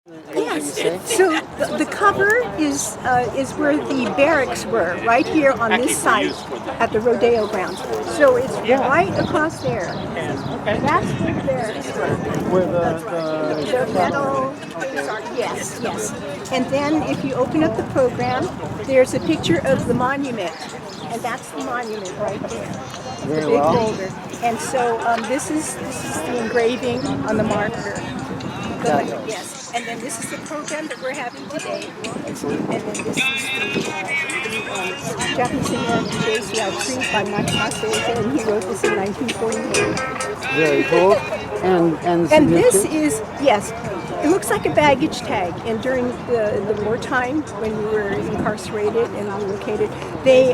Yes. So the cover is where the barracks were, right here on this site at the Rodeo Grounds. So it's right across there. That's where the barracks were. Where the metal things are. Yes, yes. And then if you open up the program, there's a picture of the monument, and that's the monument right there. Very the big well. boulder. And so this is the engraving on the marker. Yes, and then this is the program that we're having today. Excellent. And then this is the Japanese American JACL creed by Matsumoto, and he wrote this in 1948. Very cool. And this is, yes, it looks like a baggage tag. And during the wartime, when we were incarcerated and relocated, they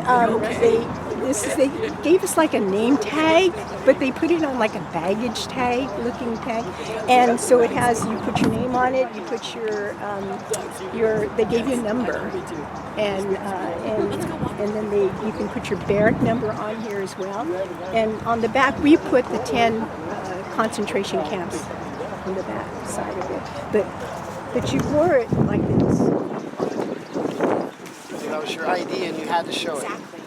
gave us like a name tag, but they put it on like a baggage tag looking tag. And so it has, you put your name on it, you put they gave you a number. And then you can put your barrack number on here as well. And on the back, we put the 10 concentration camps on the back side of it. But you wore it like this. So that was your ID and you had to show it. Exactly.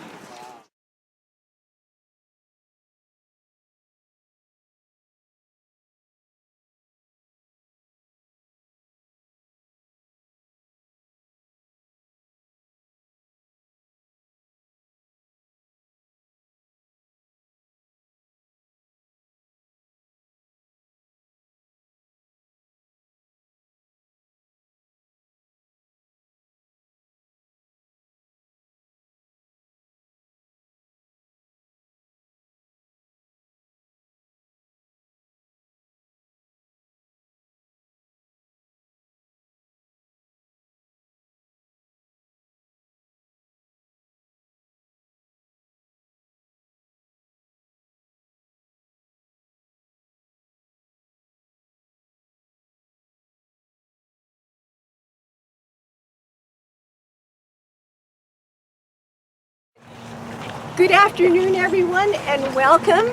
Good afternoon, everyone, and welcome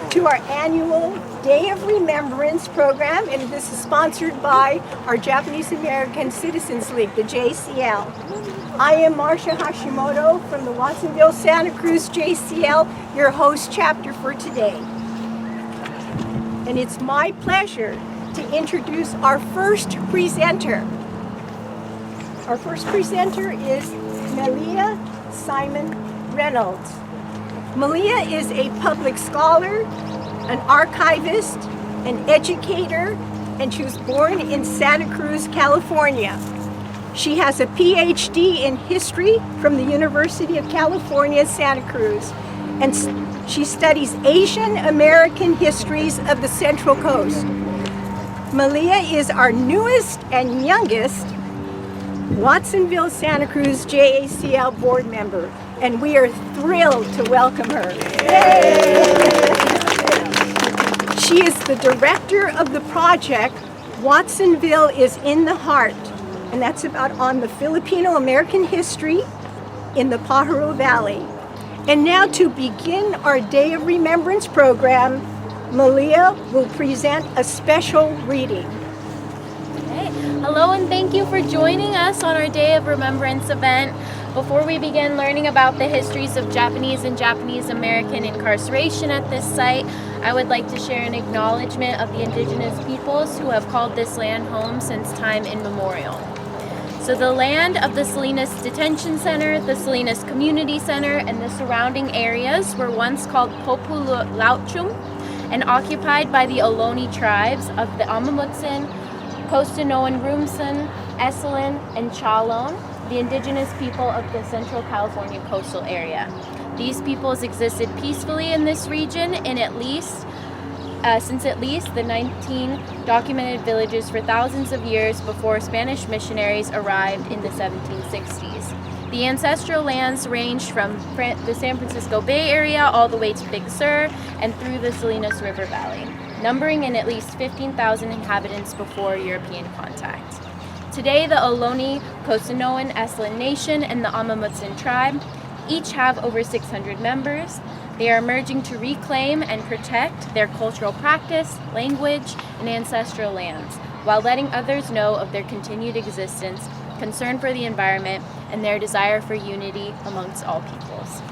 to our annual Day of Remembrance program, and this is sponsored by our Japanese American Citizens League, the JCL. I am Marcia Hashimoto from the Watsonville-Santa Cruz JCL, your host chapter for today. And it's my pleasure to introduce our first presenter. Our first presenter is Malia Simon Reynolds. Malia is a public scholar, an archivist, an educator, and she was born in Santa Cruz, California. She has a PhD in history from the University of California, Santa Cruz, and she studies Asian American histories of the Central Coast. Malia is our newest and youngest Watsonville-Santa Cruz JACL board member, and we are thrilled to welcome her. Yay! She is the director of the project Watsonville is in the Heart, and that's about on the Filipino-American history in the Pajaro Valley. And now to begin our Day of Remembrance program, Malia will present a special reading. Hello and thank you for joining us on our Day of Remembrance event. Before we begin learning about the histories of Japanese and Japanese American incarceration at this site, I would like to share an acknowledgement of the indigenous peoples who have called this land home since time immemorial. So the land of the Salinas Detention Center, the Salinas Community Center, and the surrounding areas were once called Populauchum and occupied by the Ohlone tribes of the Amamutsin, Poston, Rumsen, Esalen, and Chalon, the indigenous people of the Central California coastal area. These peoples existed peacefully in this region in since at least the 19 documented villages for thousands of years before Spanish missionaries arrived in the 1760s. The ancestral lands ranged from the San Francisco Bay Area all the way to Big Sur and through the Salinas River Valley, numbering in at least 15,000 inhabitants before European contact. Today, the Ohlone, Costanoan, Esalen Nation, and the Amamutsin tribe each have over 600 members. They are merging to reclaim and protect their cultural practice, language, and ancestral lands, while letting others know of their continued existence, concern for the environment, and their desire for unity amongst all peoples.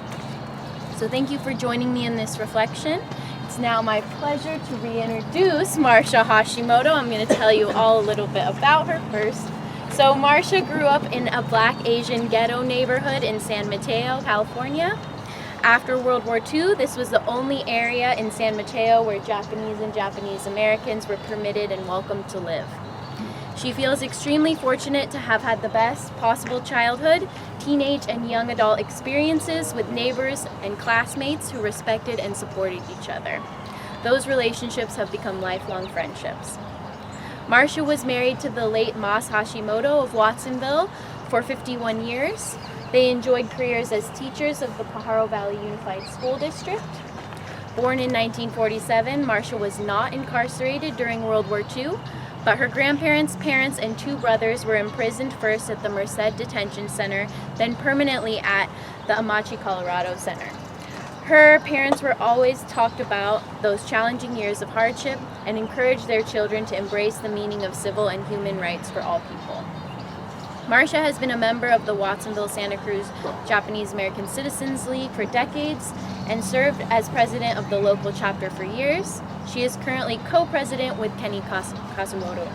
So thank you for joining me in this reflection. It's now my pleasure to reintroduce Marsha Hashimoto. I'm going to tell you all a little bit about her first. So Marsha grew up in a Black Asian ghetto neighborhood in San Mateo, California. After World War II, this was the only area in San Mateo where Japanese and Japanese Americans were permitted and welcome to live. She feels extremely fortunate to have had the best possible childhood, teenage and young adult experiences with neighbors and classmates who respected and supported each other. Those relationships have become lifelong friendships. Marsha was married to the late Mas Hashimoto of Watsonville for 51 years. They enjoyed careers as teachers of the Pajaro Valley Unified School District. Born in 1947, Marsha was not incarcerated during World War II, but her grandparents, parents, and two brothers were imprisoned first at the Merced Detention Center, then permanently at the Amache, Colorado Center. Her parents were always talked about those challenging years of hardship and encouraged their children to embrace the meaning of civil and human rights for all people. Marsha has been a member of the Watsonville-Santa Cruz Japanese American Citizens League for decades and served as president of the local chapter for years. She is currently co-president with Kenny Kasumoto.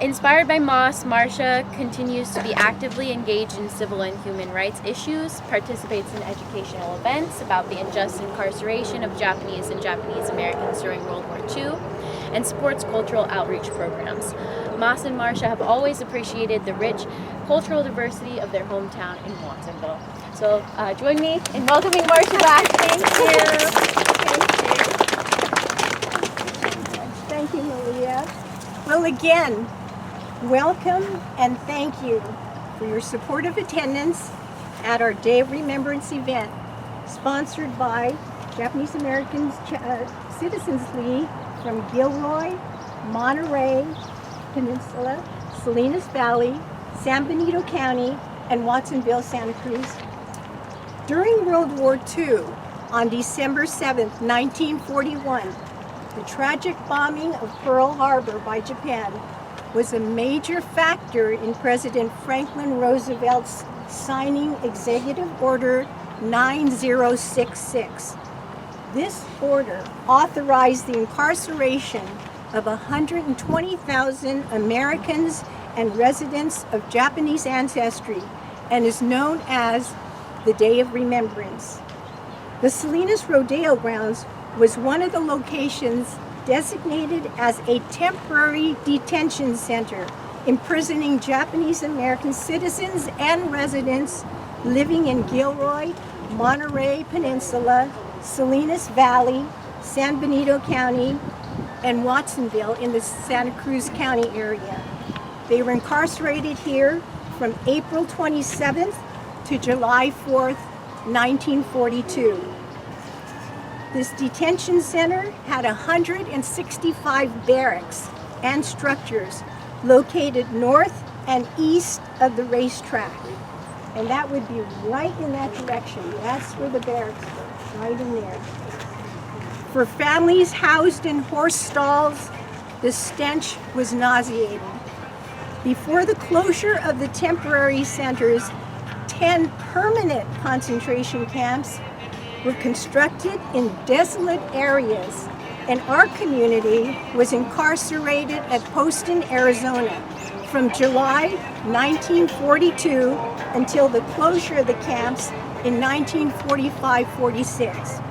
Inspired by Mas, Marsha continues to be actively engaged in civil and human rights issues, participates in educational events about the unjust incarceration of Japanese and Japanese Americans during World War II, and supports cultural outreach programs. Mas and Marsha have always appreciated the rich cultural diversity of their hometown in Watsonville. So join me in welcoming Marsha back. Thank you. Thank you, Malia. Well, again, welcome and thank you for your supportive attendance at our Day of Remembrance event, sponsored by Japanese American Citizens League from Gilroy, Monterey Peninsula, Salinas Valley, San Benito County, and Watsonville-Santa Cruz. During World War II, on December 7, 1941, the tragic bombing of Pearl Harbor by Japan was a major factor in President Franklin Roosevelt's signing Executive Order 9066. This order authorized the incarceration of 120,000 Americans and residents of Japanese ancestry and is known as the Day of Remembrance. The Salinas Rodeo Grounds was one of the locations designated as a temporary detention center, imprisoning Japanese American citizens and residents living in Gilroy, Monterey Peninsula, Salinas Valley, San Benito County, and Watsonville in the Santa Cruz County area. They were incarcerated here from April 27th to July 4th, 1942. This detention center had 165 barracks and structures located north and east of the racetrack. And that would be right in that direction. That's where the barracks were, right in there. For families housed in horse stalls, the stench was nauseating. Before the closure of the temporary centers, 10 permanent concentration camps were constructed in desolate areas, and our community was incarcerated at Poston, Arizona from July 1942 until the closure of the camps in 1945-46.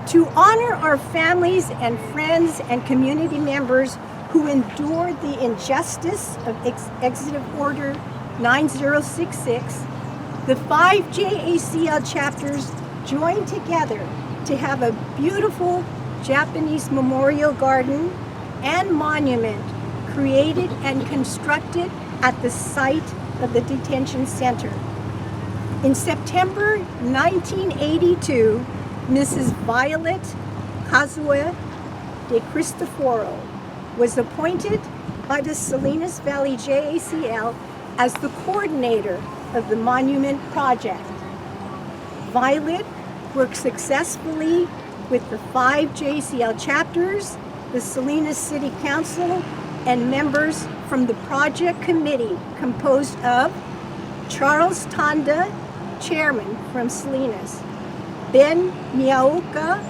To honor our families and friends and community members who endured the injustice of Executive Order 9066, the 5 JACL chapters joined together to have a beautiful Japanese memorial garden and monument created and constructed at the site of the detention center. In September 1982, Mrs. Violet Kazue de Cristoforo was appointed by the Salinas Valley JACL as the coordinator of the monument project. Violet worked successfully with the 5 JACL chapters the Salinas City Council, and members from the project committee composed of Charles Tanda, chairman from Salinas, Ben Miaoka,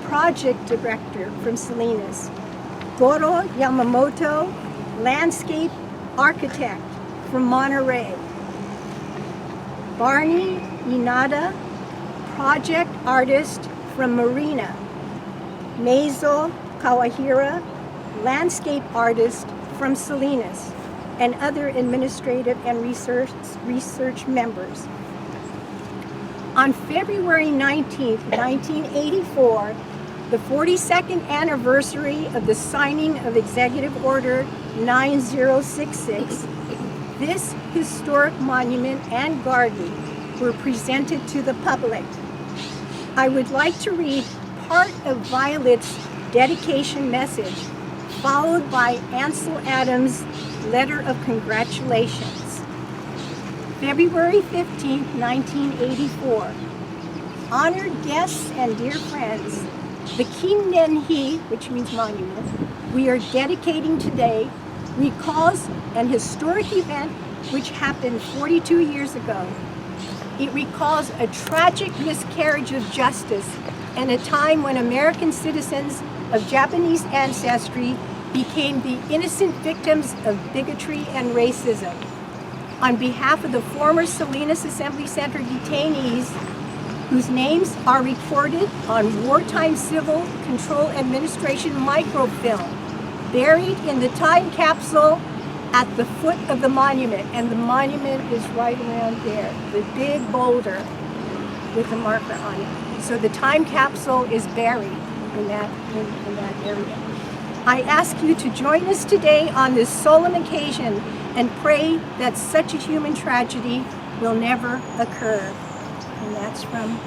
project director from Salinas, Goro Yamamoto, landscape architect from Monterey, Barney Inada, project artist from Marina, Maisel Kawahira, landscape artist from Salinas, and other administrative and research members. On February 19, 1984, the 42nd anniversary of the signing of Executive Order 9066, this historic monument and garden were presented to the public. I would like to read part of Violet's dedication message, followed by Ansel Adams' letter of congratulations. February 15, 1984. Honored guests and dear friends, the Kinnenhi, which means monument, we are dedicating today recalls an historic event which happened 42 years ago. It recalls a tragic miscarriage of justice and a time when American citizens of Japanese ancestry became the innocent victims of bigotry and racism. On behalf of the former Salinas Assembly Center detainees, whose names are recorded on Wartime Civil Control Administration microfilm, buried in the time capsule at the foot of the monument, and the monument is right around there, the big boulder with the marker on it. So the time capsule is buried in that area. I ask you to join us today on this solemn occasion and pray that such a human tragedy will never occur. And that's from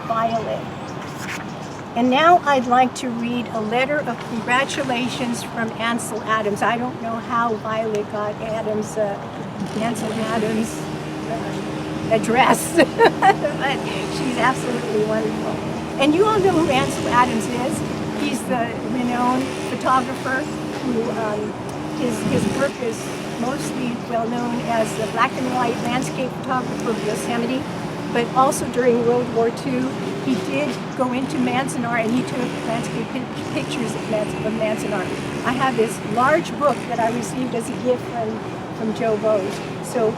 Violet. And now I'd like to read a letter of congratulations from Ansel Adams. I don't know how Violet got Ansel Adams' address, but she's absolutely wonderful. And you all know who Ansel Adams is. He's the renowned photographer who his work is mostly well known as the black and white landscape photographer of Yosemite, but also during World War II, he did go into Manzanar and he took landscape pictures of Manzanar. I have this large book that I received as a gift from Joe Bose. So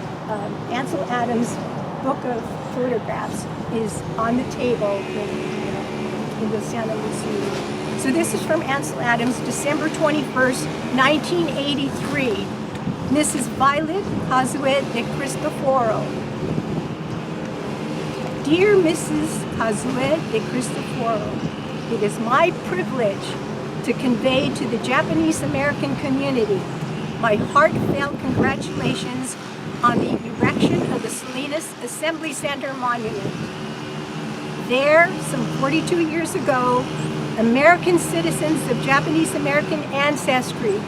Ansel Adams' book of photographs is on the table in the Santa Lucia. So this is from Ansel Adams, December 21st, 1983. Mrs. Violet Cazue de Cristoforo. Dear Mrs. Cazue de Cristoforo, it is my privilege to convey to the Japanese American community my heartfelt congratulations on the erection of the Salinas Assembly Center Monument. There, some 42 years ago, American citizens of Japanese American ancestry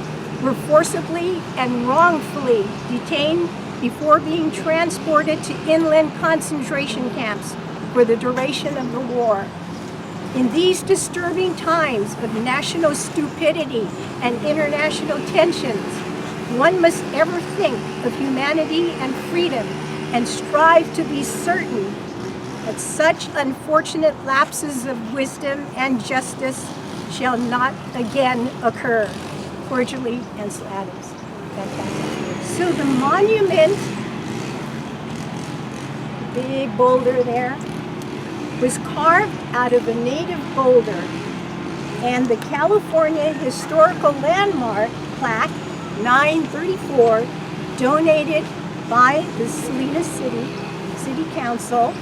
were forcibly and wrongfully detained before being transported to inland concentration camps for the duration of the war. In these disturbing times of national stupidity and international tensions, one must ever think of humanity and freedom and strive to be certain that such unfortunate lapses of wisdom and justice shall not again occur. Cordially, Ansel Adams. Fantastic. So the monument, big boulder there, was carved out of a native boulder, and the California Historical Landmark plaque 934, donated by the Salinas City Council,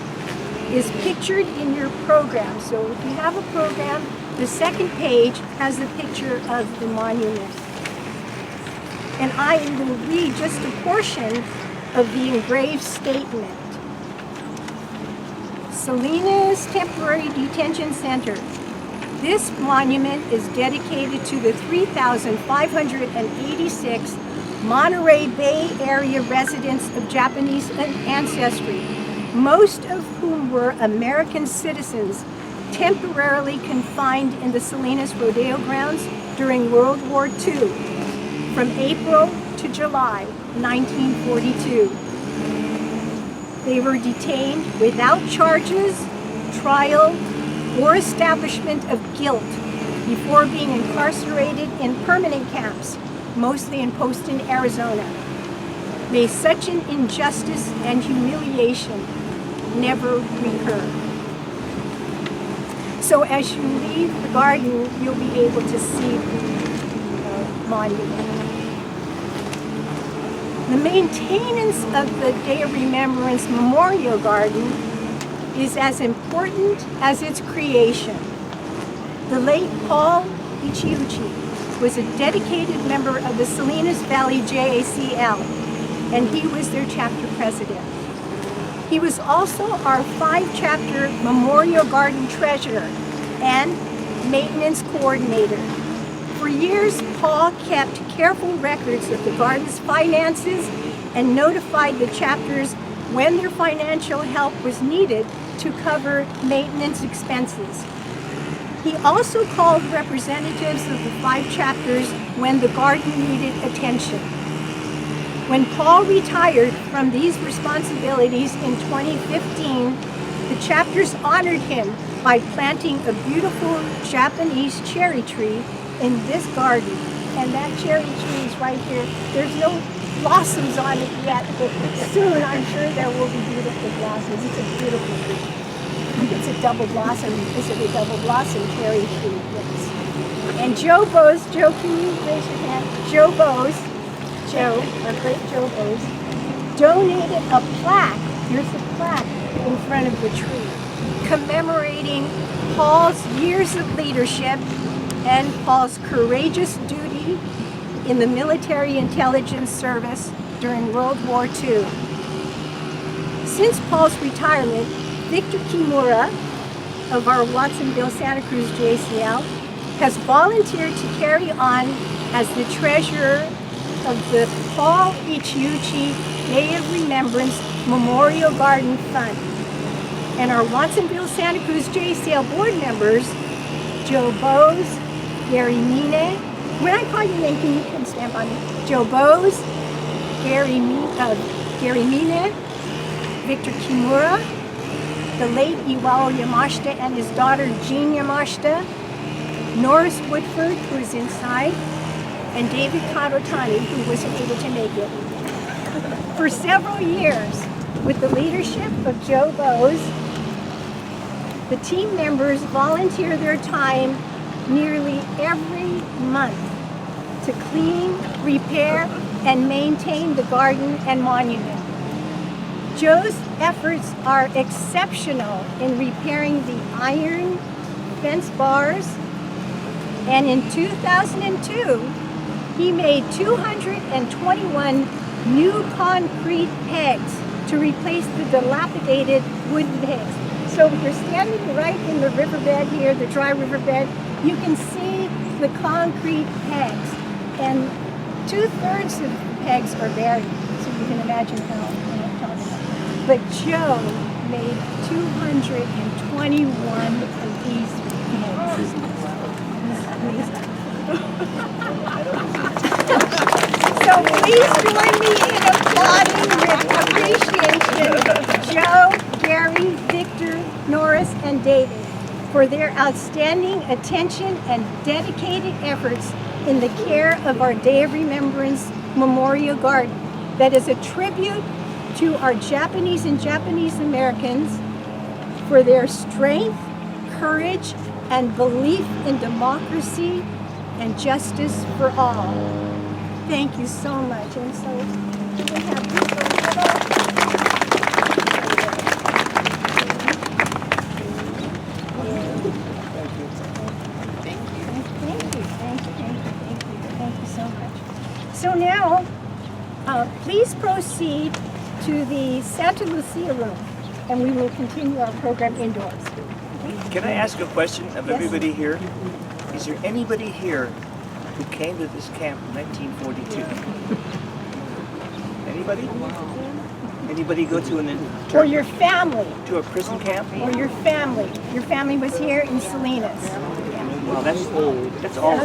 is pictured in your program. So if you have a program, the second page has a picture of the monument. And I will read just a portion of the engraved statement. Salinas Temporary Detention Center. This monument is dedicated to the 3,586 Monterey Bay Area residents of Japanese ancestry, most of whom were American citizens temporarily confined in the Salinas Rodeo Grounds during World War II from April to July 1942. They were detained without charges, trial, or establishment of guilt before being incarcerated in permanent camps, mostly in Poston, Arizona. May such an injustice and humiliation never recur. So as you leave the garden, you'll be able to see the monument. The maintenance of the Day of Remembrance Memorial Garden is as important as its creation. The late Paul Ichiuchi was a dedicated member of the Salinas Valley JACL, and he was their chapter president. He was also our Five Chapter Memorial Garden treasurer and maintenance coordinator. For years, Paul kept careful records of the garden's finances and notified the chapters when their financial help was needed to cover maintenance expenses. He also called representatives of the Five Chapters when the garden needed attention. When Paul retired from these responsibilities in 2015, the chapters honored him by planting a beautiful Japanese cherry tree in this garden. And that cherry tree is right here. There's no blossoms on it yet, but soon I'm sure there will be beautiful blossoms. It's a beautiful tree. It's a double blossom. Is it a double blossom cherry tree? Yes. And Joe Bose, Joe, can you raise your hand? Joe Bose, Joe, our great Joe Bose, donated a plaque. Here's the plaque in front of the tree, commemorating Paul's years of leadership and Paul's courageous duty in the military intelligence service during World War II. Since Paul's retirement, Victor Kimura of our Watsonville-Santa Cruz JACL has volunteered to carry on as the treasurer of the Paul Ichiuchi Day of Remembrance Memorial Garden Fund. And our Watsonville-Santa Cruz JACL board members, Joe Bose, Gary Mine. When I call your name, can you come stand by me? Joe Bose, Gary Mine, Victor Kimura, the late Iwao Yamashita and his daughter Jean Yamashita, Norris Woodford, who is inside, and David Karotani, who wasn't able to make it. For several years, with the leadership of Joe Bose, the team members volunteer their time nearly every month to clean, repair, and maintain the garden and monument. Joe's efforts are exceptional in repairing the iron fence bars, and in 2002, he made 221 new concrete pegs to replace the dilapidated wooden pegs. So if you're standing right in the riverbed here, the dry riverbed, you can see the concrete pegs, and 2/3 of the pegs are buried, so you can imagine how I'm talking about. But Joe made 221 of these pegs. So please join me in applauding with appreciation Joe, Gary, Victor, Norris, and David for their outstanding attention and dedicated efforts in the care of our Day of Remembrance Memorial Garden that is a tribute to our Japanese and Japanese Americans for their strength, courage, and belief in democracy and justice for all. Thank you so much. And so we have this little. Thank you so much. So now, please proceed to the Santa Lucia room, and we will continue our program indoors. Can I ask a question of Yes. everybody here? Is there anybody here who came to this camp in 1942? Anybody? Anybody go to Or your family. to a prison camp? Or your family. Your family was here in Salinas. Well, that's all.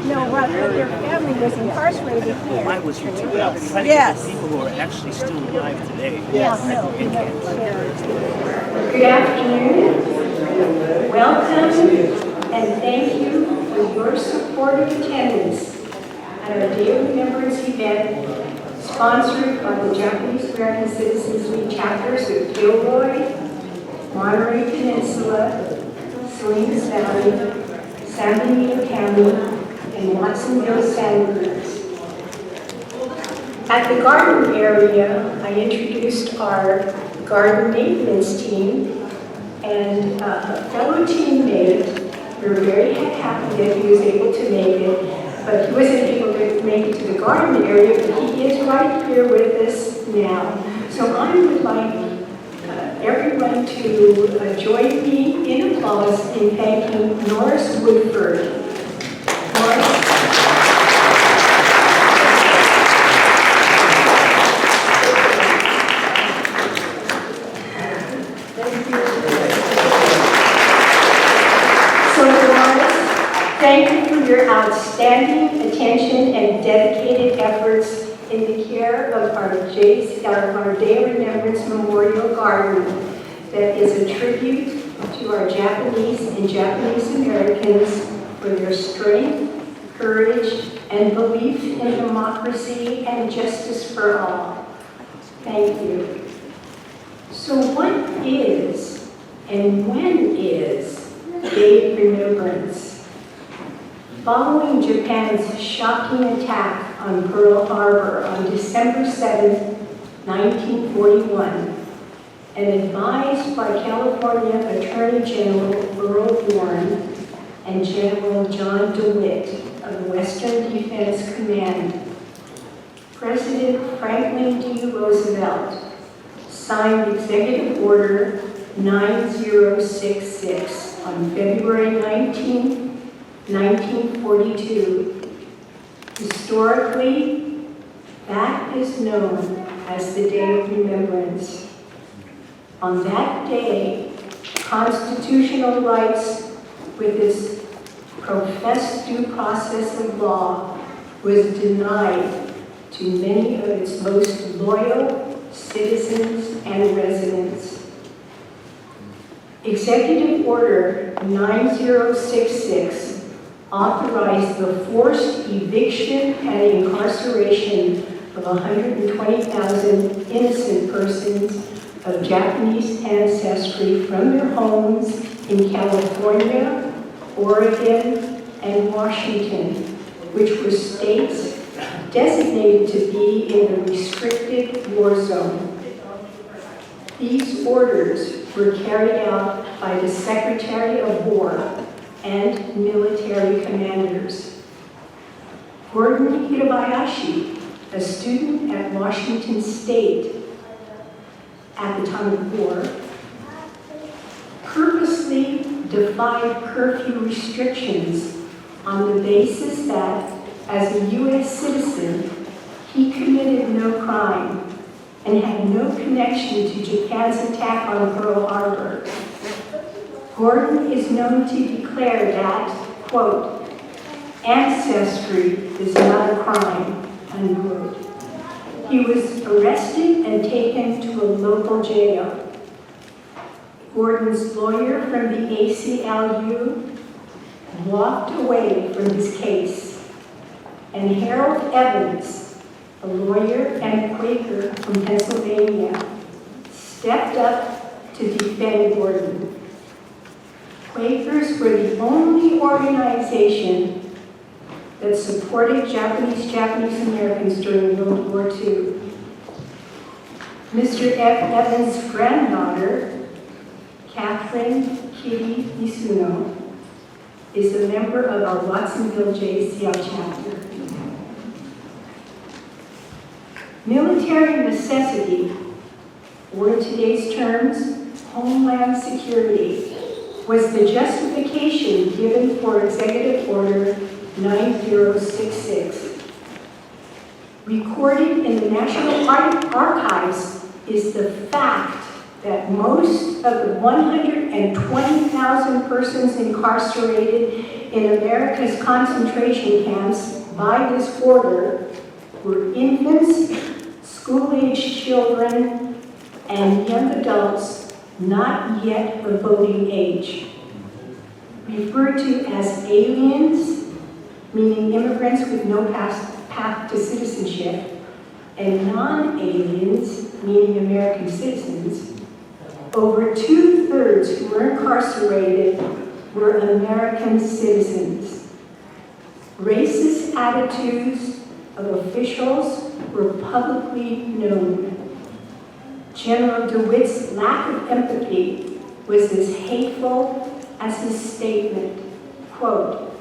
No, well, your family was incarcerated here. I was here too. I'm trying to Yes. get the people who are actually still alive today. Yeah, no. Good afternoon. Welcome and thank you for your supportive attendance at our Day of Remembrance event sponsored by the Japanese American Citizens League chapters of Gilroy, Monterey Peninsula, Salinas Valley, San Benito County, and Watsonville-Santa Cruz. At the garden area, I introduced our garden maintenance team, and a fellow teammate, we were very happy that he was able to make it, but he wasn't able to make it to the garden area, but he is right here with us now. So I would like everyone to join me in applause in thanking Norris Woodford. Norris. So Norris, thank you for your outstanding attention and dedicated efforts in the care of our Day of Remembrance Memorial Garden that is a tribute to our Japanese and Japanese Americans for their strength, courage, and belief in democracy and justice for all. Thank you. So what is and when is Day of Remembrance? Following Japan's shocking attack on Pearl Harbor on December 7, 1941, and advised by California Attorney General Earl Warren and General John DeWitt of the Western Defense Command, President Franklin D. Roosevelt signed Executive Order 9066 on February 19, 1942. Historically, that is known as the Day of Remembrance. On that day, constitutional rights with its professed due process of law was denied to many of its most loyal citizens and residents. Executive Order 9066 authorized the forced eviction and incarceration of 120,000 innocent persons of Japanese ancestry from their homes in California, Oregon, and Washington, which were states designated to be in the restricted war zone. These orders were carried out by the Secretary of War and military commanders. Gordon Hirabayashi, a student at Washington State at the time of war, purposely defied curfew restrictions on the basis that, as a U.S. citizen, he committed no crime and had no connection to Japan's attack on Pearl Harbor. Gordon is known to declare that, quote, ancestry is not a crime, unquote. He was arrested and taken to a local jail. Gordon's lawyer from the ACLU walked away from his case, and Harold Evans, a lawyer and Quaker from Pennsylvania, stepped up to defend Gordon. Quakers were the only organization that supported Japanese Americans during World War II. Mr. Evans' granddaughter, Catherine Kitty Misuno, is a member of our Watsonville JACL chapter. Military necessity, or in today's terms, homeland security, was the justification given for Executive Order 9066. Recorded in the National Archives is the fact that most of the 120,000 persons incarcerated in America's concentration camps by this order were infants, school-aged children, and young adults not yet of voting age. Referred to as aliens, meaning immigrants with no path to citizenship, and non-aliens, meaning American citizens, over 2/3 who were incarcerated were American citizens. Racist attitudes of officials were publicly known. General DeWitt's lack of empathy was as hateful as his statement, quote,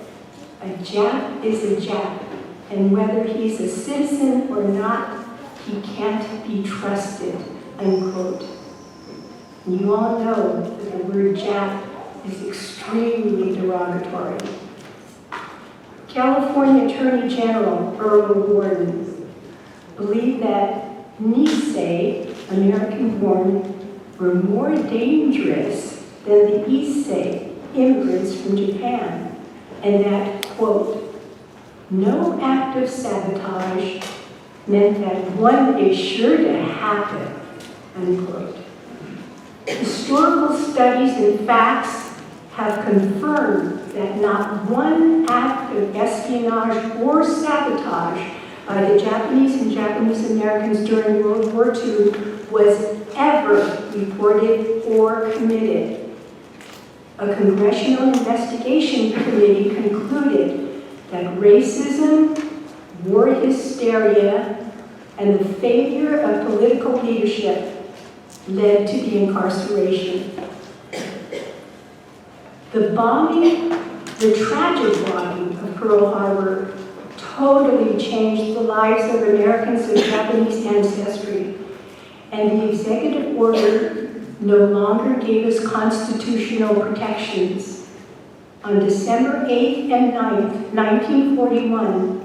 "A Jap is a Jap, and whether he's a citizen or not, he can't be trusted," unquote. And you all know that the word Jap is extremely derogatory. California Attorney General Earl Warden believed that Nisei, American-born, were more dangerous than the Issei, immigrants from Japan, and that, quote, "No act of sabotage meant that one is sure to happen," unquote. Historical studies and facts have confirmed that not one act of espionage or sabotage by the Japanese and Japanese Americans during World War II was ever reported or committed. A congressional investigation committee concluded that racism, war hysteria, and the failure of political leadership led to the incarceration. The tragic bombing of Pearl Harbor totally changed the lives of Americans of Japanese ancestry, and the executive order no longer gave us constitutional protections. On December 8th and 9th, 1941,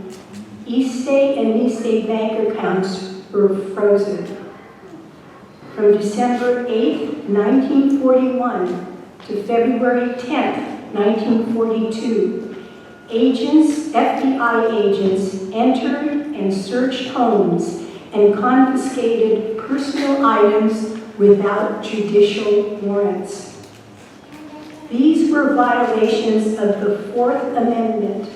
Issei and Nisei bank accounts were frozen. From December 8th, 1941 to February 10th, 1942, FBI agents entered and searched homes and confiscated personal items without judicial warrants. These were violations of the Fourth Amendment,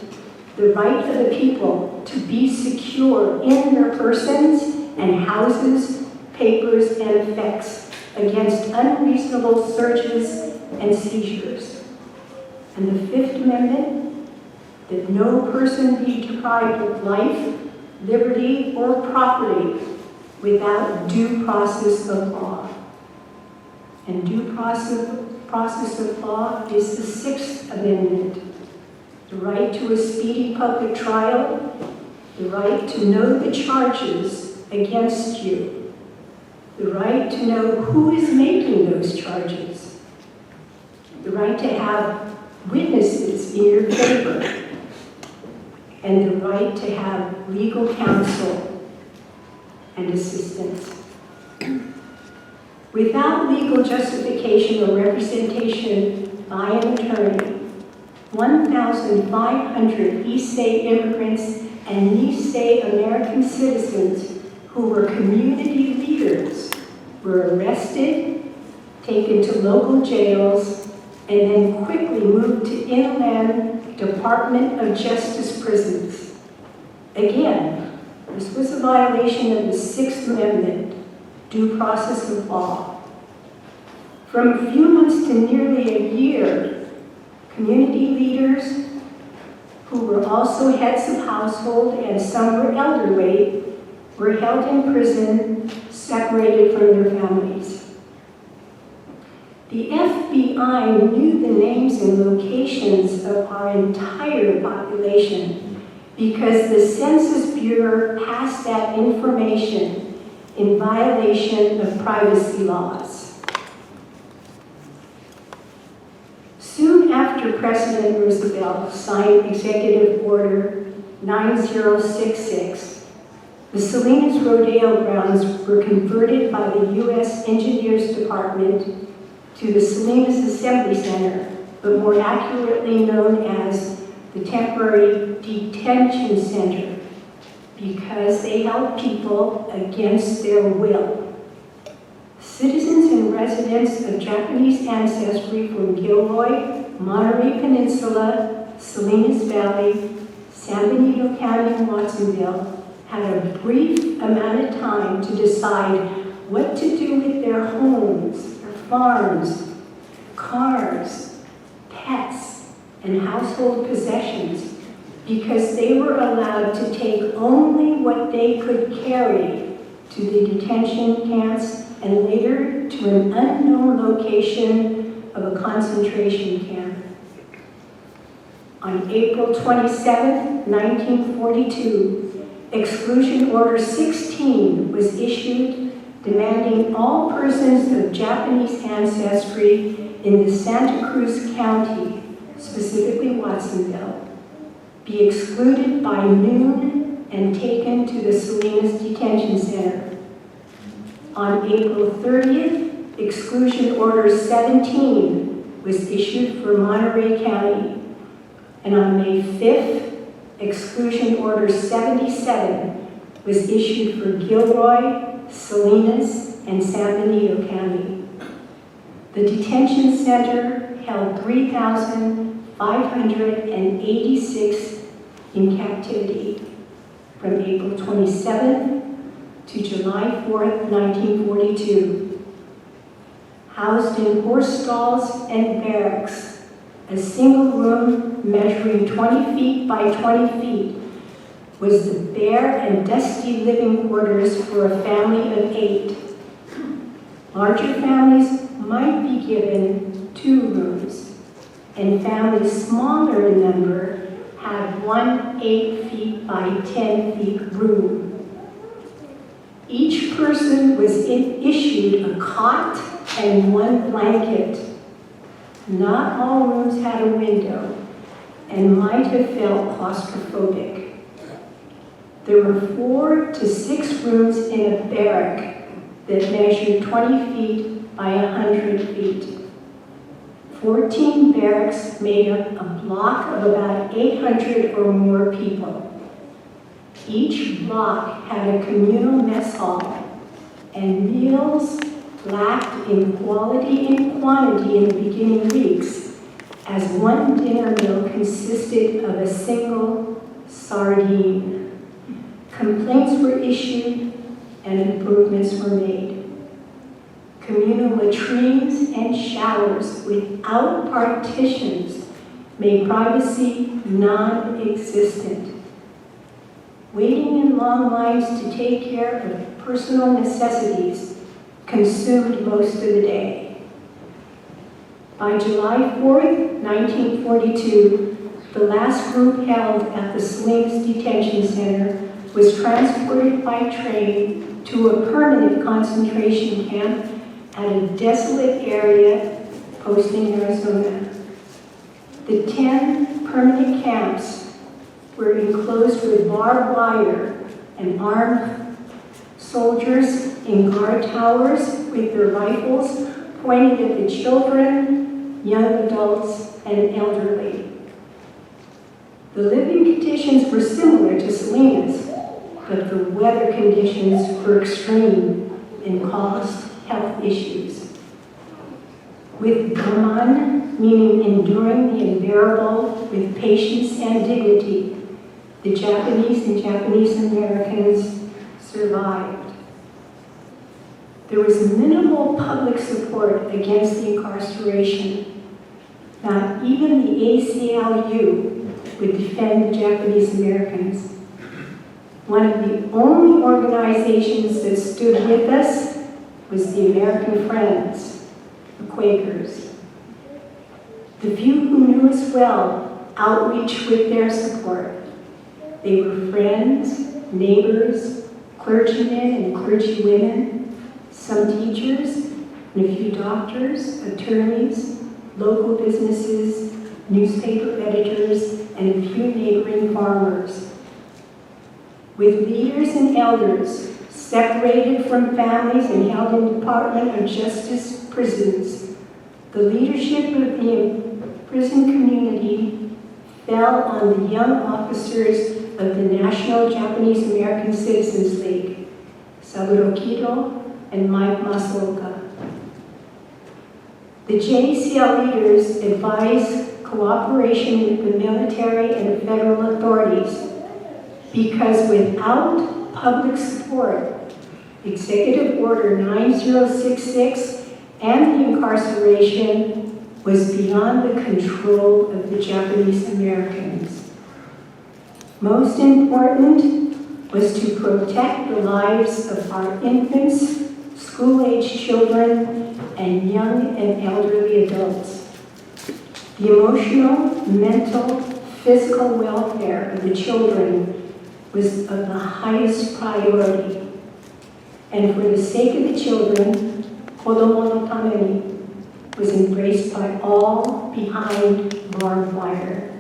the right of the people to be secure in their persons and houses, papers, and effects against unreasonable searches and seizures. And the Fifth Amendment, that no person be deprived of life, liberty, or property without due process of law. And due process of law is the Sixth Amendment, the right to a speedy public trial, the right to know the charges against you, the right to know who is making those charges, the right to have witnesses in your favor, and the right to have legal counsel and assistance. Without legal justification or representation by an attorney, 1,500 Issei immigrants and Nisei American citizens who were community leaders were arrested, taken to local jails, and then quickly moved to inland Department of Justice prisons. Again, this was a violation of the Sixth Amendment, due process of law. From a few months to nearly a year, community leaders who were also heads of household and some were elderly were held in prison, separated from their families. The FBI knew the names and locations of our entire population because the Census Bureau passed that information in violation of privacy laws. Soon after President Roosevelt signed Executive Order 9066, The Salinas Rodeo Grounds were converted by the U.S. Engineers Department to the Salinas Assembly Center, but more accurately known as the Temporary Detention Center, because they held people against their will. Citizens and residents of Japanese ancestry from Gilroy, Monterey Peninsula, Salinas Valley, San Benito County, and Watsonville had a brief amount of time to decide what to do with their homes, their farms, cars, pets, and household possessions, because they were allowed to take only what they could carry to the detention camps and later to an unknown location of a concentration camp. On April 27, 1942, Exclusion Order 16 was issued, demanding all persons of Japanese ancestry in the Santa Cruz County, specifically Watsonville, be excluded by noon and taken to the Salinas Detention Center. On April 30th, Exclusion Order 17 was issued for Monterey County, and on May 5th, Exclusion Order 77 was issued for Gilroy, Salinas, and San Benito County. The detention center held 3,586 in captivity from April 27th to July 4th, 1942. Housed in horse stalls and barracks, a single room measuring 20 feet by 20 feet was the bare and dusty living quarters for a family of 8. Larger families might be given 2 rooms, and families smaller in number had one 8 feet by 10 feet room. Each person was issued a cot and 1 blanket. Not all rooms had a window and might have felt claustrophobic. There were 4 to 6 rooms in a barrack that measured 20 feet by 100 feet. 14 barracks made up a block of about 800 or more people. Each block had a communal mess hall, and meals lacked in quality and quantity in the beginning weeks, as one dinner meal consisted of a single sardine. Complaints were issued and improvements were made. Communal latrines and showers without partitions made privacy non-existent. Waiting in long lines to take care of personal necessities consumed most of the day. By July 4th, 1942, the last group held at the Salinas Detention Center was transported by train to a permanent concentration camp at a desolate area, Poston, Arizona. The 10 permanent camps were enclosed with barbed wire and armed soldiers in guard towers with their rifles pointed at the children, young adults, and elderly. The living conditions were similar to Salinas, but the weather conditions were extreme and caused health issues. With gaman, meaning enduring the unbearable with patience and dignity, the Japanese and Japanese Americans survived. There was minimal public support against the incarceration. Not even the ACLU would defend the Japanese Americans. One of the only organizations that stood with us was the American Friends, the Quakers. The few who knew us well outreached with their support. They were friends, neighbors, clergymen and clergywomen, some teachers, and a few doctors, attorneys, local businesses, newspaper editors, and a few neighboring farmers. with leaders and elders separated from families and held in Department of Justice prisons. The leadership of the imprisoned community fell on the young officers of the National Japanese American Citizens League, Saburo Kido and Mike Masaoka. The JACL leaders advised cooperation with the military and federal authorities because without public support, Executive Order 9066 and the incarceration was beyond the control of the Japanese Americans. Most important was to protect the lives of our infants, school-age children, and young and elderly adults. The emotional, mental, physical welfare of the children was of the highest priority. And for the sake of the children, Kodomo no Tameni was embraced by all behind barbed wire.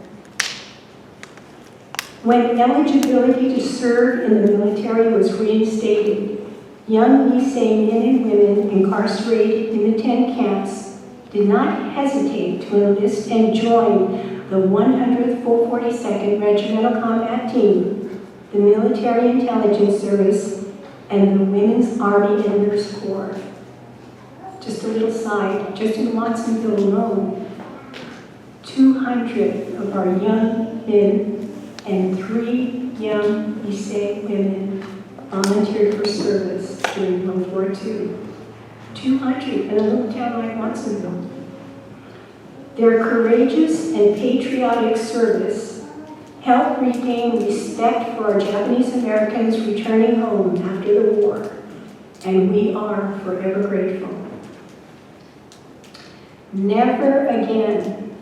When eligibility to serve in the military was reinstated, young Nisei men and women incarcerated in the 10 camps did not hesitate to enlist and join the 100th 442nd Regimental Combat Team, the Military Intelligence Service, and the Women's Army and Nurse Corps. Just a little side, just in Watsonville alone, 200 of our young men and 3 young Nisei women volunteered for service during World War II. 200 in a little town like Watsonville. Their courageous and patriotic service helped regain respect for our Japanese Americans returning home after the war, and we are forever grateful. Never again.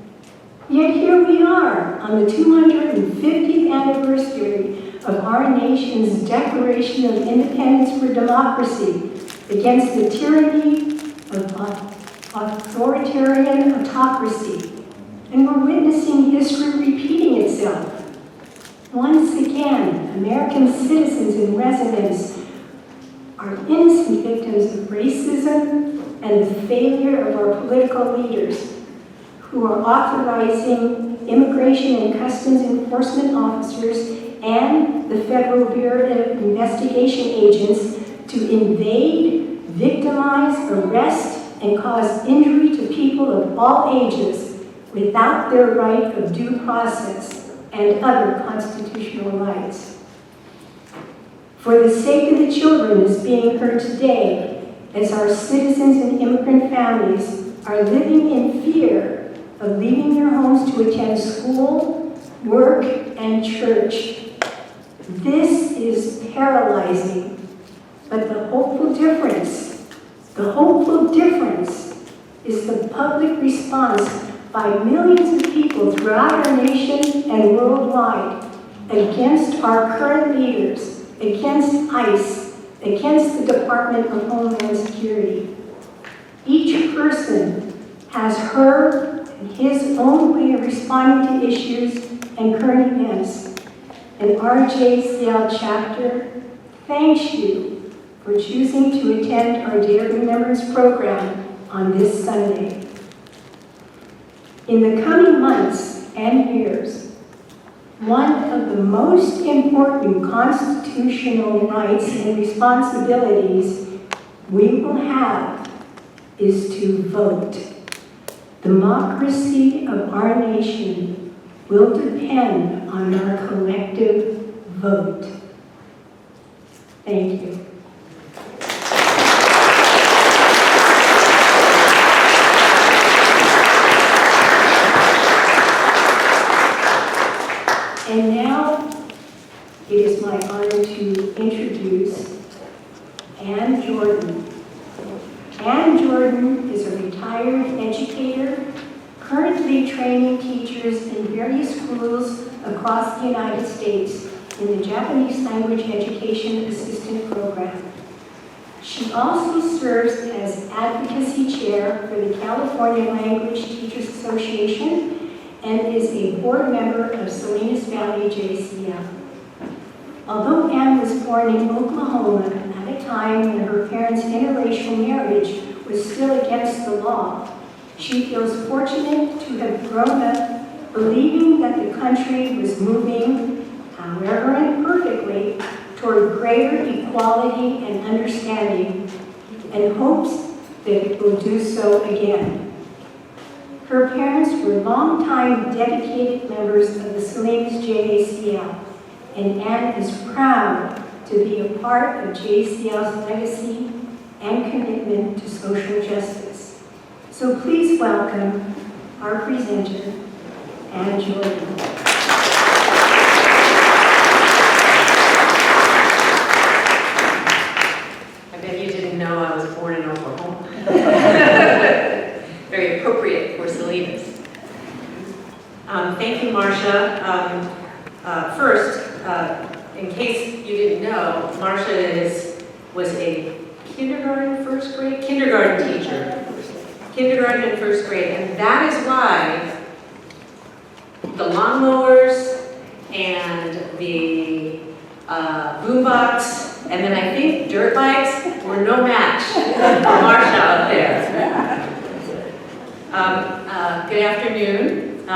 Yet here we are on the 250th anniversary of our nation's Declaration of Independence for Democracy against the tyranny of authoritarian autocracy. And we're witnessing history repeating itself. Once again, American citizens and residents are innocent victims of racism and the failure of our political leaders who are authorizing immigration and customs enforcement officers and the Federal Bureau of Investigation agents to invade, victimize, arrest, and cause injury to people of all ages without their right of due process and other constitutional rights. For the sake of the children is being heard today as our citizens and immigrant families are living in fear of leaving their homes to attend school, work, and church. This is paralyzing, but the hopeful difference is the public response by millions of people throughout our nation and worldwide against our current leaders, against ICE, against the Department of Homeland Security. Each person has her and his own way of responding to issues and current events. And our JACL chapter thanks you for choosing to attend our Day of Remembrance program on this Sunday. In the coming months and years, one of the most important constitutional rights and responsibilities we will have is to vote. Democracy of our nation will depend on our collective vote. Thank you. And now it is my honor to introduce Ann Jordan. Ann Jordan is a retired educator, currently training teachers in various schools across the United States in the Japanese Language Education Assistant Program. She also serves as advocacy chair for the California Language Teachers Association and is a board member of Salinas Valley JACL. Although Anne was born in Oklahoma at a time when her parents' interracial marriage was still against the law, she feels fortunate to have grown up believing that the country was moving, however imperfectly, toward greater equality and understanding, and hopes that it will do so again. Her parents were longtime dedicated members of the Salinas JACL, and Anne is proud to be a part of JACL's legacy and commitment to social justice. So please welcome our presenter, Anne Jordan. I bet you didn't know I was born in Oklahoma. Very appropriate for Salinas. Thank you, Marcia. First, in case you didn't know, Marcia was a kindergarten teacher. Kindergarten and first grade, and that is why the lawnmowers and the boombox, and then I think dirt bikes were no match for Marcia out there. Good afternoon.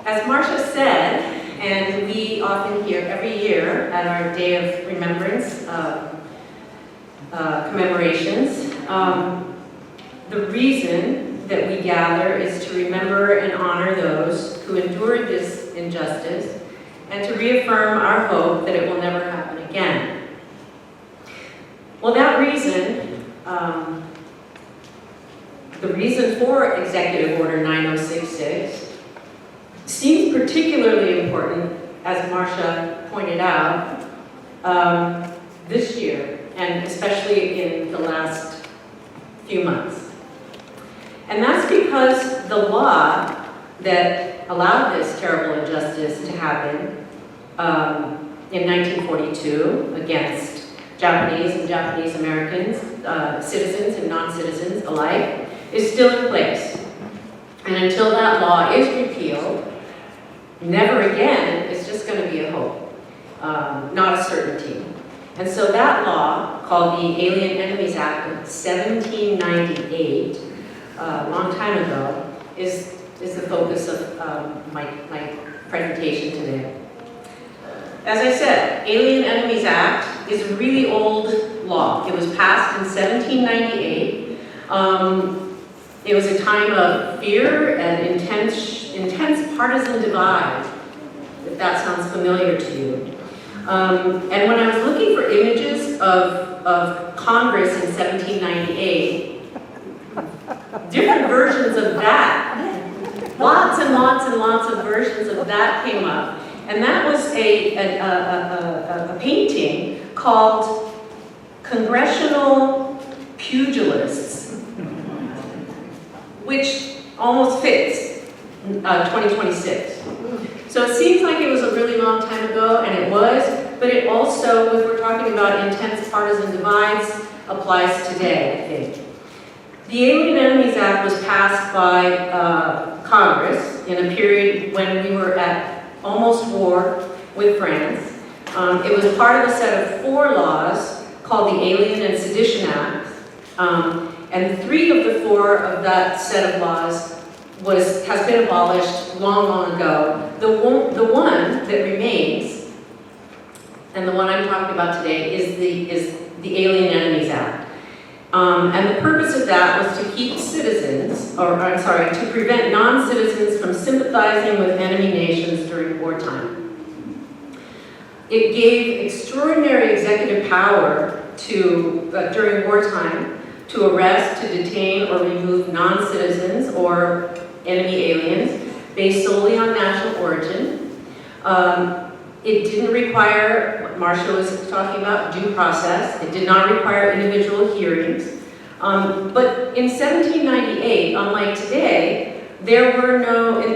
As Marcia said, and we often hear every year at our Day of Remembrance commemorations, the reason that we gather is to remember and honor those who endured this injustice and to reaffirm our hope that it will never happen again. Well, that reason, the reason for Executive Order 9066 seems particularly important, as Marcia pointed out, this year, and especially in the last few months. And that's because the law that allowed this terrible injustice to happen in 1942 against Japanese and Japanese Americans, citizens and non-citizens alike, is still in place. And until that law is repealed, never again is just going to be a hope, not a certainty. And so that law, called the Alien Enemies Act of 1798, a long time ago, is the focus of my presentation today. As I said, Alien Enemies Act is a really old law. It was passed in 1798. It was a time of fear and intense partisan divide, if that sounds familiar to you. And when I was looking for images of Congress in 1798, different versions of that, lots and lots and lots of versions of that came up. And that was a painting called Congressional Pugilists, which almost fits 2026. So it seems like it was a really long time ago, and it was, but it also, if we're talking about intense partisan divides, applies today, I think. The Alien Enemies Act was passed by Congress in a period when we were at almost war with France. It was part of a set of 4 laws called the Alien and Sedition Act, and 3 of the 4 of that set of laws has been abolished long, long ago. The one that remains, and the one I'm talking about today, is the Alien Enemies Act. And the purpose of that was to keep to prevent non-citizens from sympathizing with enemy nations during wartime. It gave extraordinary executive power during wartime to arrest, to detain, or remove non-citizens or enemy aliens based solely on national origin. It didn't require, what Marcia was talking about, due process. It did not require individual hearings. But in 1798, unlike today, the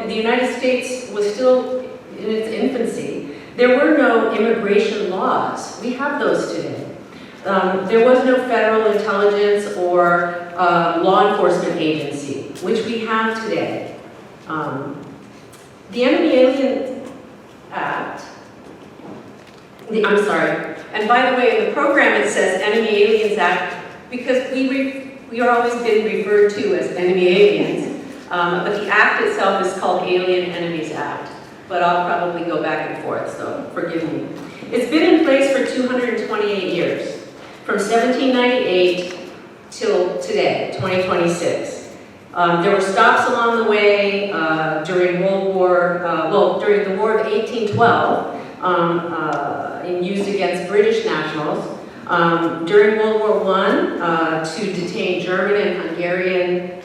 United States was still in its infancy. There were no immigration laws. We have those today. There was no federal intelligence or law enforcement agency, which we have today. The Enemy Alien Act I'm sorry. And by the way, in the program it says Enemy Aliens Act because we are always been referred to as enemy aliens, but the act itself is called Alien Enemies Act. But I'll probably go back and forth, so forgive me. It's been in place for 228 years, from 1798 till today, 2026. There were stops along the way during during the War of 1812, and used against British nationals. During World War I, to detain German and Hungarian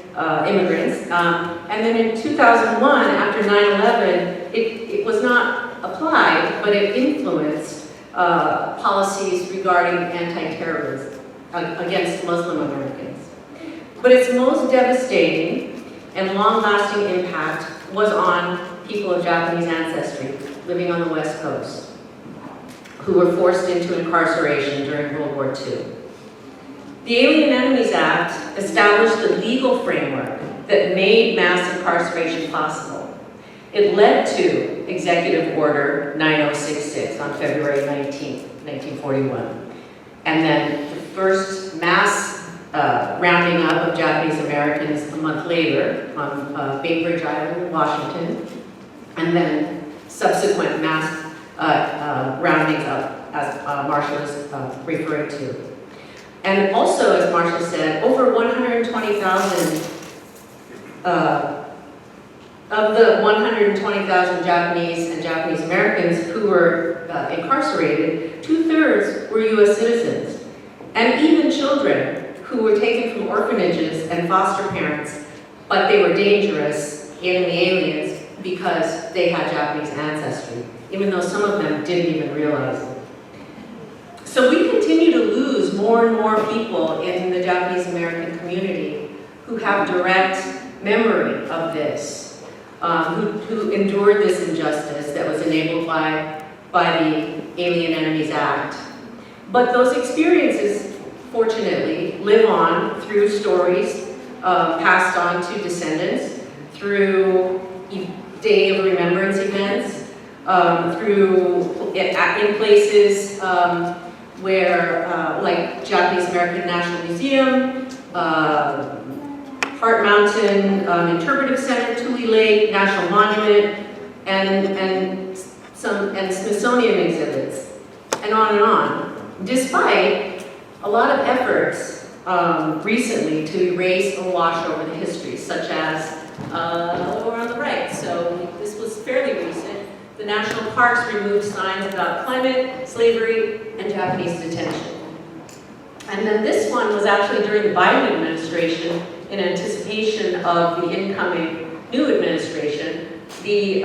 immigrants. And then in 2001, after 9/11, it was not applied, but it influenced policies regarding anti-terrorism against Muslim Americans. But its most devastating and long-lasting impact was on people of Japanese ancestry living on the West Coast, who were forced into incarceration during World War II. The Alien Enemies Act established the legal framework that made mass incarceration possible. It led to Executive Order 9066 on February 19, 1941. And then the first mass rounding up of Japanese Americans a month later on Bainbridge Island, Washington. And then subsequent mass roundings up, as Marshall is referring to. And also, as Marshall said, over 120,000 of the 120,000 Japanese and Japanese Americans who were incarcerated, 2/3 were U.S. citizens. And even children who were taken from orphanages and foster parents, but they were dangerous enemy aliens because they had Japanese ancestry, even though some of them didn't even realize it. So we continue to lose more and more people in the Japanese American community who have direct memory of this, who endured this injustice that was enabled by the Alien Enemies Act. But those experiences, fortunately, live on through stories passed on to descendants, through Day of Remembrance events, in places where, like Japanese American National Museum, Heart Mountain Interpretive Center, Tule Lake National Monument, and Smithsonian exhibits, and on, despite a lot of efforts recently to erase or wash over the history, such as over on the right. So this was fairly recent. The national parks removed signs about climate, slavery, and Japanese detention. And then this one was actually during the Biden administration in anticipation of the incoming new administration. The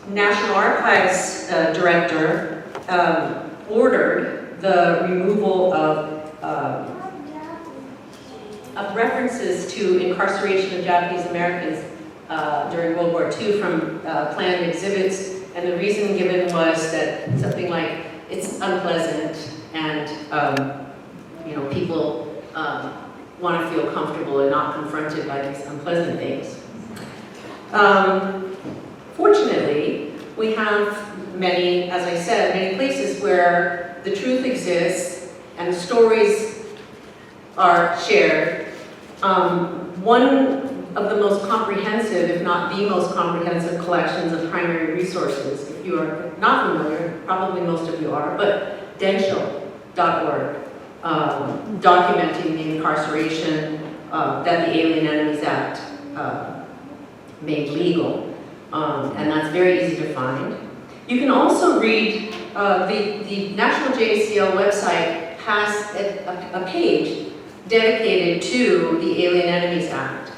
National Archives director ordered the removal of references to incarceration of Japanese Americans during World War II from planned exhibits, and the reason given was that something like it's unpleasant and people want to feel comfortable and not confronted by these unpleasant things. Fortunately, we have many, as I said, many places where the truth exists and the stories are shared. One of the most comprehensive, if not the most comprehensive collections of primary resources, if you are not familiar, probably most of you are, but denshel.org, documenting the incarceration that the Alien Enemies Act made legal, and that's very easy to find. You can also read, the National JACL website has a page dedicated to the Alien Enemies Act.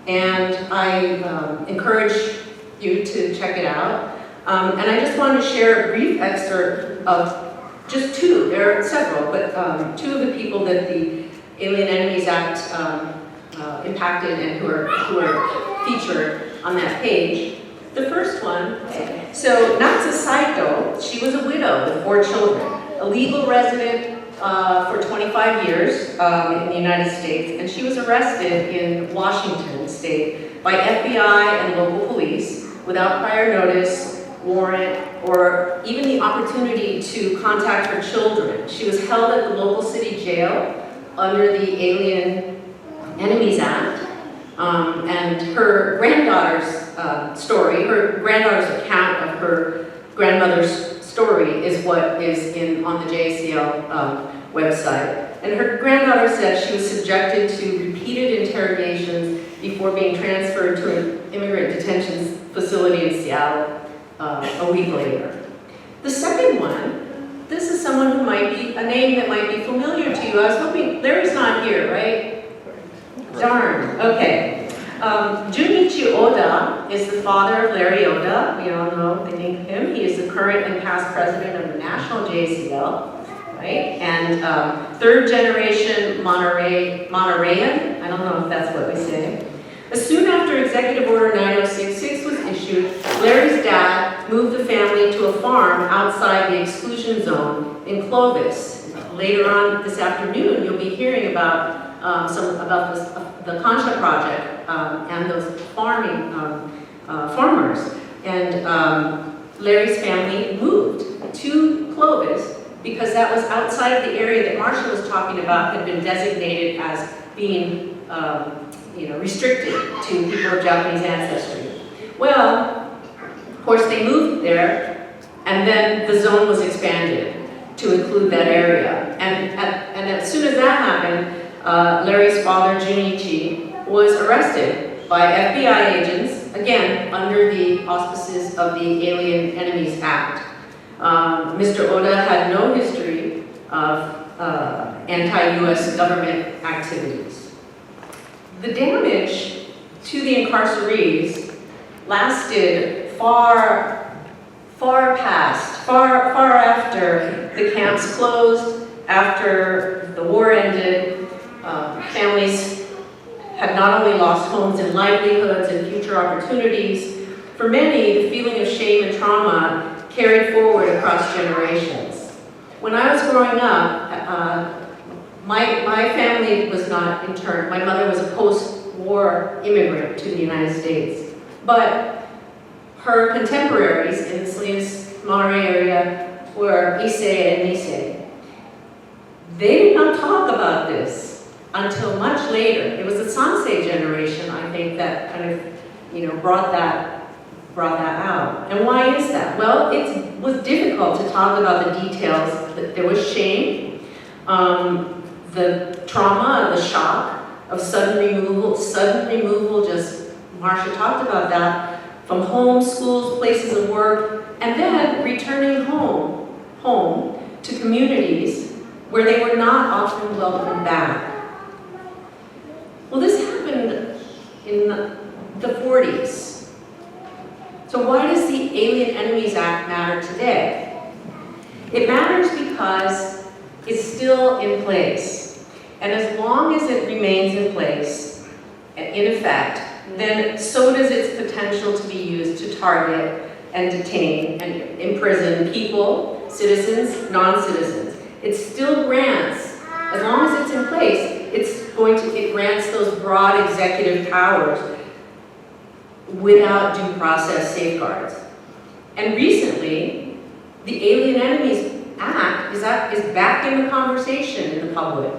And I encourage you to check it out. And I just want to share a brief excerpt of just two, there are several, but two of the people that the Alien Enemies Act impacted and who are featured on that page. The first one, so Natsu Saito, she was a widow with 4 children, a legal resident for 25 years in the United States, and she was arrested in Washington State by FBI and local police without prior notice warrant, or even the opportunity to contact her children. She was held at the local city jail under the Alien Enemies Act, and her granddaughter's story, her granddaughter's account of her grandmother's story is what is on the JACL website. And her granddaughter said she was subjected to repeated interrogations before being transferred to an immigrant detention facility in Seattle a week later. The second one, this is someone who might be, a name that might be familiar to you. I was hoping, Larry's not here, right? Darn, okay. Junichi Oda is the father of Larry Oda. We all know the name of him. He is the current and past president of the National JACL, right? And third generation Montereyan. I don't know if that's what we say. Soon after Executive Order 9066 was issued, Larry's dad moved the family to a farm outside the exclusion zone in Clovis. Later on this afternoon, you'll be hearing about the Concha Project and those farmers. And Larry's family moved to Clovis because that was outside of the area that Marcia was talking about, had been designated as being restricted to people of Japanese ancestry. Well, of course, they moved there, and then the zone was expanded to include that area. And as soon as that happened, Larry's father, Junichi, was arrested by FBI agents, again, under the auspices of the Alien Enemies Act. Mr. Oda had no history of anti-US government activities. The damage to the incarcerees lasted far after the camps closed, after the war ended. Families had not only lost homes and livelihoods and future opportunities, for many, the feeling of shame and trauma carried forward across generations. When I was growing up, my family was not interned. My mother was a post-war immigrant to the United States. But her contemporaries in the Salinas Monterey area were Issei and Nisei. They did not talk about this until much later. It was the Sansei generation, I think, that kind of, brought that out. And why is that? Well, it was difficult to talk about the details. There was shame, the trauma, the shock of sudden removal, just, Marcia talked about that, from home, schools, places of work, and then returning home to communities where they were not often welcomed back. Well, this happened in the 40s. So why does the Alien Enemies Act matter today? It matters because it's still in place. And as long as it remains in place, in effect, then so does its potential to be used to target and detain and imprison people, citizens, non-citizens. It still grants, as long as it's in place, it grants those broad executive powers without due process safeguards. And recently, the Alien Enemies Act is back in the conversation in the public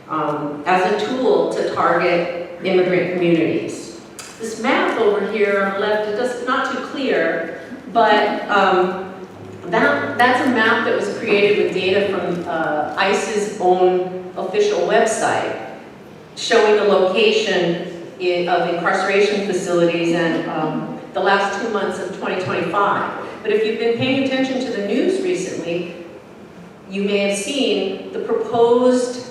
as a tool to target immigrant communities. This map over here on the left, it's not too clear, but that's a map that was created with data from ICE's own official website, showing the location of incarceration facilities and the last 2 months of 2025. But if you've been paying attention to the news recently, you may have seen the proposed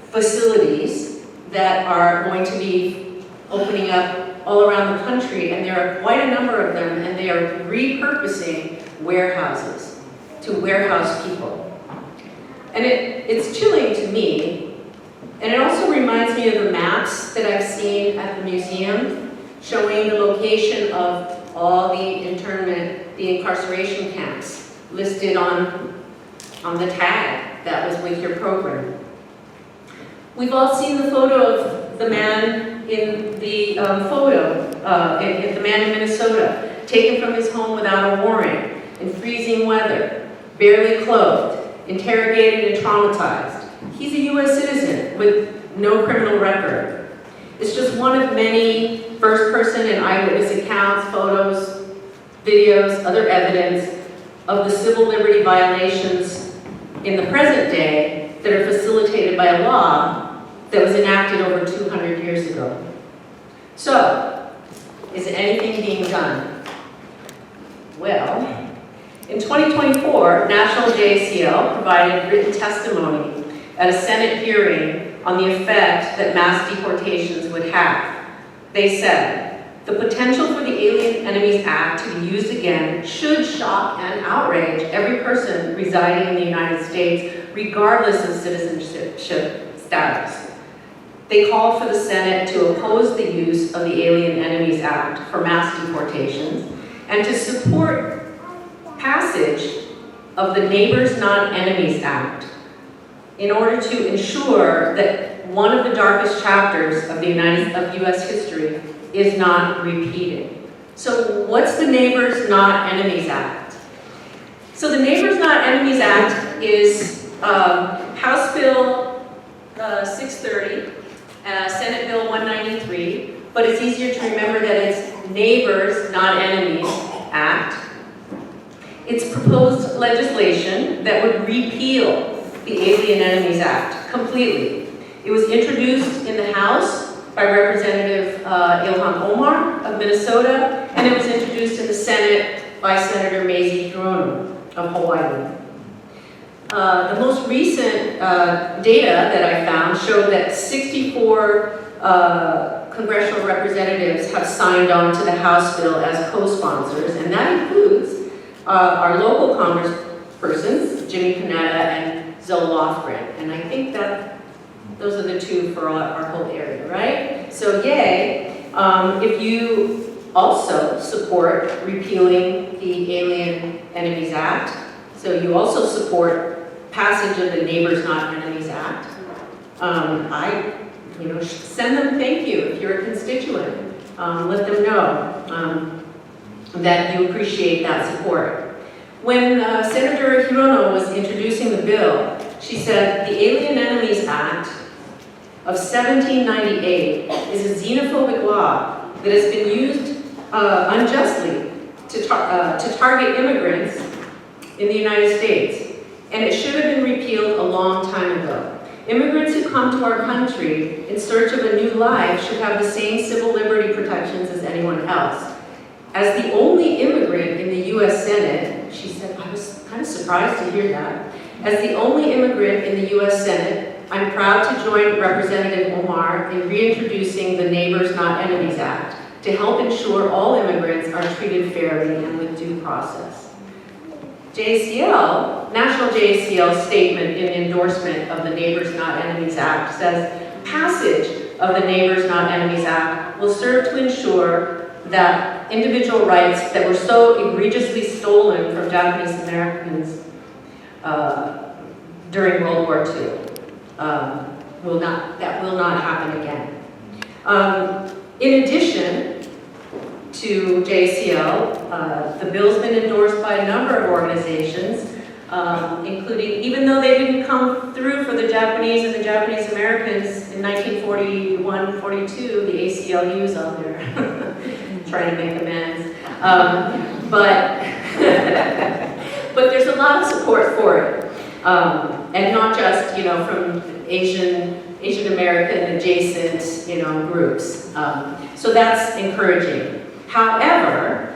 facilities that are going to be opening up all around the country, and there are quite a number of them, and they are repurposing warehouses to warehouse people. And it's chilling to me. And it also reminds me of the maps that I've seen at the museum showing the location of all the incarceration camps listed on the tag that was with your program. We've all seen the photo of the man in the the man in Minnesota. taken from his home without a warrant, in freezing weather, barely clothed, interrogated and traumatized. He's a U.S. citizen with no criminal record. It's just one of many first-person and eyewitness accounts, photos, videos, other evidence of the civil liberty violations in the present day that are facilitated by a law that was enacted over 200 years ago. So, is anything being done? Well, in 2024, National JACL provided written testimony at a Senate hearing on the effect that mass deportations would have. They said, the potential for the Alien Enemies Act to be used again should shock and outrage every person residing in the United States, regardless of citizenship status. They called for the Senate to oppose the use of the Alien Enemies Act for mass deportations and to support passage of the Neighbors Not Enemies Act in order to ensure that one of the darkest chapters of U.S. history is not repeated. So what's the Neighbors Not Enemies Act? So the Neighbors Not Enemies Act is House Bill 630, Senate Bill 193, but it's easier to remember that it's Neighbors Not Enemies Act. It's proposed legislation that would repeal the Alien Enemies Act completely. It was introduced in the House by Representative Ilhan Omar of Minnesota, and it was introduced in the Senate by Senator Mazie Hirono of Hawaii. The most recent data that I found showed that 64 congressional representatives have signed on to the House bill as co-sponsors, and that includes our local congresspersons, Jimmy Panetta and Zoe Lofgren. And I think that those are the two for our whole area, right? So yay, if you also support repealing the Alien Enemies Act, so you also support passage of the Neighbors Not Enemies Act, send them thank you if you're a constituent. Let them know that you appreciate that support. When Senator Hirono was introducing the bill, she said, the Alien Enemies Act of 1798 is a xenophobic law that has been used unjustly to target immigrants in the United States, and it should have been repealed a long time ago. Immigrants who come to our country in search of a new life should have the same civil liberty protections as anyone else. As the only immigrant in the U.S. Senate, she said, I was kind of surprised to hear that. As the only immigrant in the U.S. Senate, I'm proud to join Representative Omar in reintroducing the Neighbors Not Enemies Act to help ensure all immigrants are treated fairly and with due process. JACL, National JACL statement in endorsement of the Neighbors Not Enemies Act says, passage of the Neighbors Not Enemies Act will serve to ensure that individual rights that were so egregiously stolen from Japanese Americans during World War II will not happen again. In addition to JACL, the bill's been endorsed by a number of organizations, including, even though they didn't come through for the Japanese and the Japanese Americans in 1941-42, the ACLU's out there trying to make amends. But there's a lot of support for it. And not just, from Asian American adjacent, groups. So that's encouraging. However,